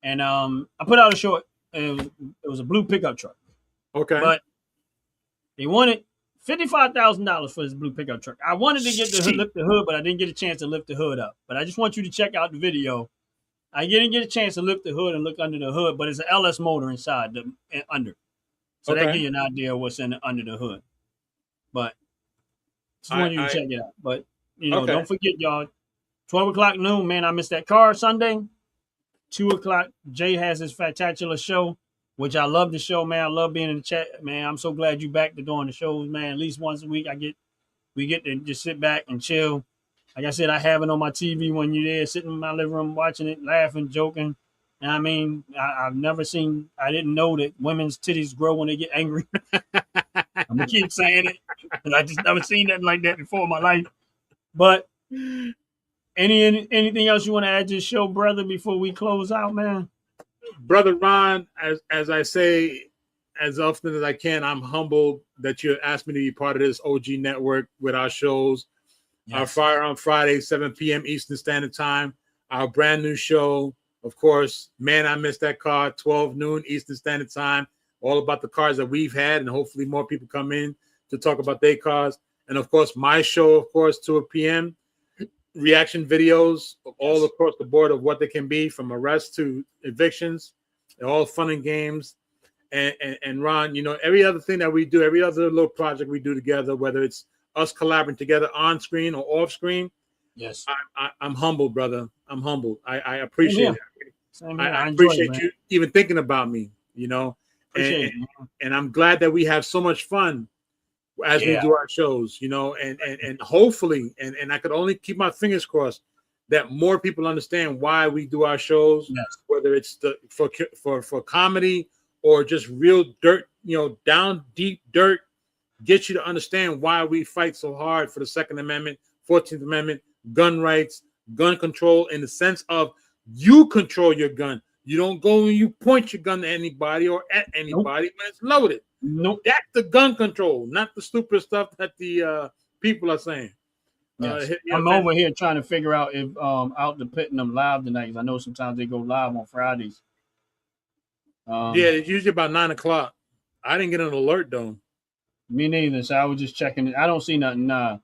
and I put out a short, and it was a blue pickup truck. Okay. But they wanted $55,000 for this blue pickup truck. I wanted to get lift the hood, but I didn't get a chance to lift the hood up. But I just want you to check out the video. I didn't get a chance to lift the hood and look under the hood, but it's an LS motor inside under. So that gives you an idea of what's under the hood. But just want you to check it out. But, don't forget, y'all, 12 o'clock noon, Man, I Missed That Car Sunday. 2 o'clock, Jay has his Fattacular show, which I love the show, man. I love being in the chat, man. I'm so glad you back to doing the shows, man. At least once a week, we get to just sit back and chill. Like I said, I have it on my TV when you're there, sitting in my living room, watching it, laughing, joking. And I mean, I didn't know that women's titties grow when they get angry. I'm going to keep saying it, because I just never seen nothing like that before in my life. But anything else you want to add to the show, brother, before we close out, man? Brother Ron, as I say, as often as I can, I'm humbled that you asked me to be part of this OG network with our shows. Yes. Our Fire on Friday, 7 p.m. Eastern Standard Time. Our brand new show, of course, Man, I Missed That Car, 12 noon Eastern Standard Time. All about the cars that we've had, and hopefully more people come in to talk about their cars. And, of course, my show, of course, 2 p.m. Reaction videos all across the board of what they can be, from arrests to evictions. They're all fun and games. And Ron, every other thing that we do, every other little project we do together, whether it's us collaborating together on screen or off screen. Yes. I'm humbled, brother. I'm humbled. I appreciate it. I appreciate you even thinking about me, and I'm glad that we have so much fun as we do our shows, and hopefully, and I could only keep my fingers crossed that more people understand why we do our shows, whether it's for comedy or just real dirt down deep dirt, get you to understand why we fight so hard for the Second Amendment, 14th Amendment, gun rights, gun control, in the sense of you control your gun. You don't go and you point your gun to anybody or at anybody when it's loaded. Nope. That's the gun control, not the stupid stuff that the people are saying. Yes. I'm over here trying to figure out if out the pitting them live tonight, because I know sometimes they go live on Fridays. Yeah, it's usually about 9 o'clock. I didn't get an alert though. Me neither. So I was just checking it. I don't see nothing. Nah,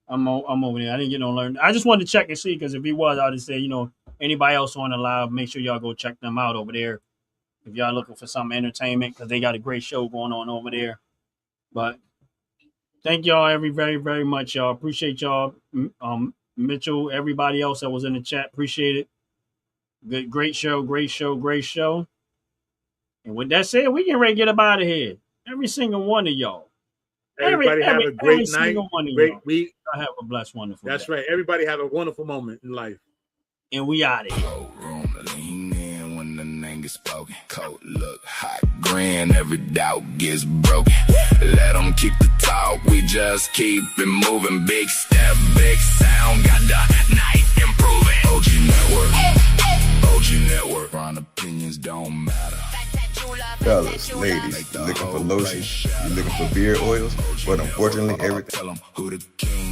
I'm over there. I didn't get no alert. I just wanted to check and see, because if he was, I'd just say, anybody else on the live, make sure y'all go check them out over there. If y'all looking for some entertainment, because they got a great show going on over there. But thank y'all very, very much, y'all. Appreciate y'all. Mitchell, everybody else that was in the chat, appreciate it. Good, great show. And with that said, we can ready to get up out of here. Every single one of y'all. Everybody have a great night, great week. I have a blessed, wonderful That's day. right. Everybody have a wonderful moment in life. And we out of here. Lean in when the name gets spoken. Coat look hot, grin, every doubt gets broken. Let them keep the talk, we just keep it moving. Big step, big sound, got the night improving. OG Network, wrong opinions don't matter. Fellas, ladies, you looking for lotion, you looking for beard oils, but unfortunately everything. Tell them who the king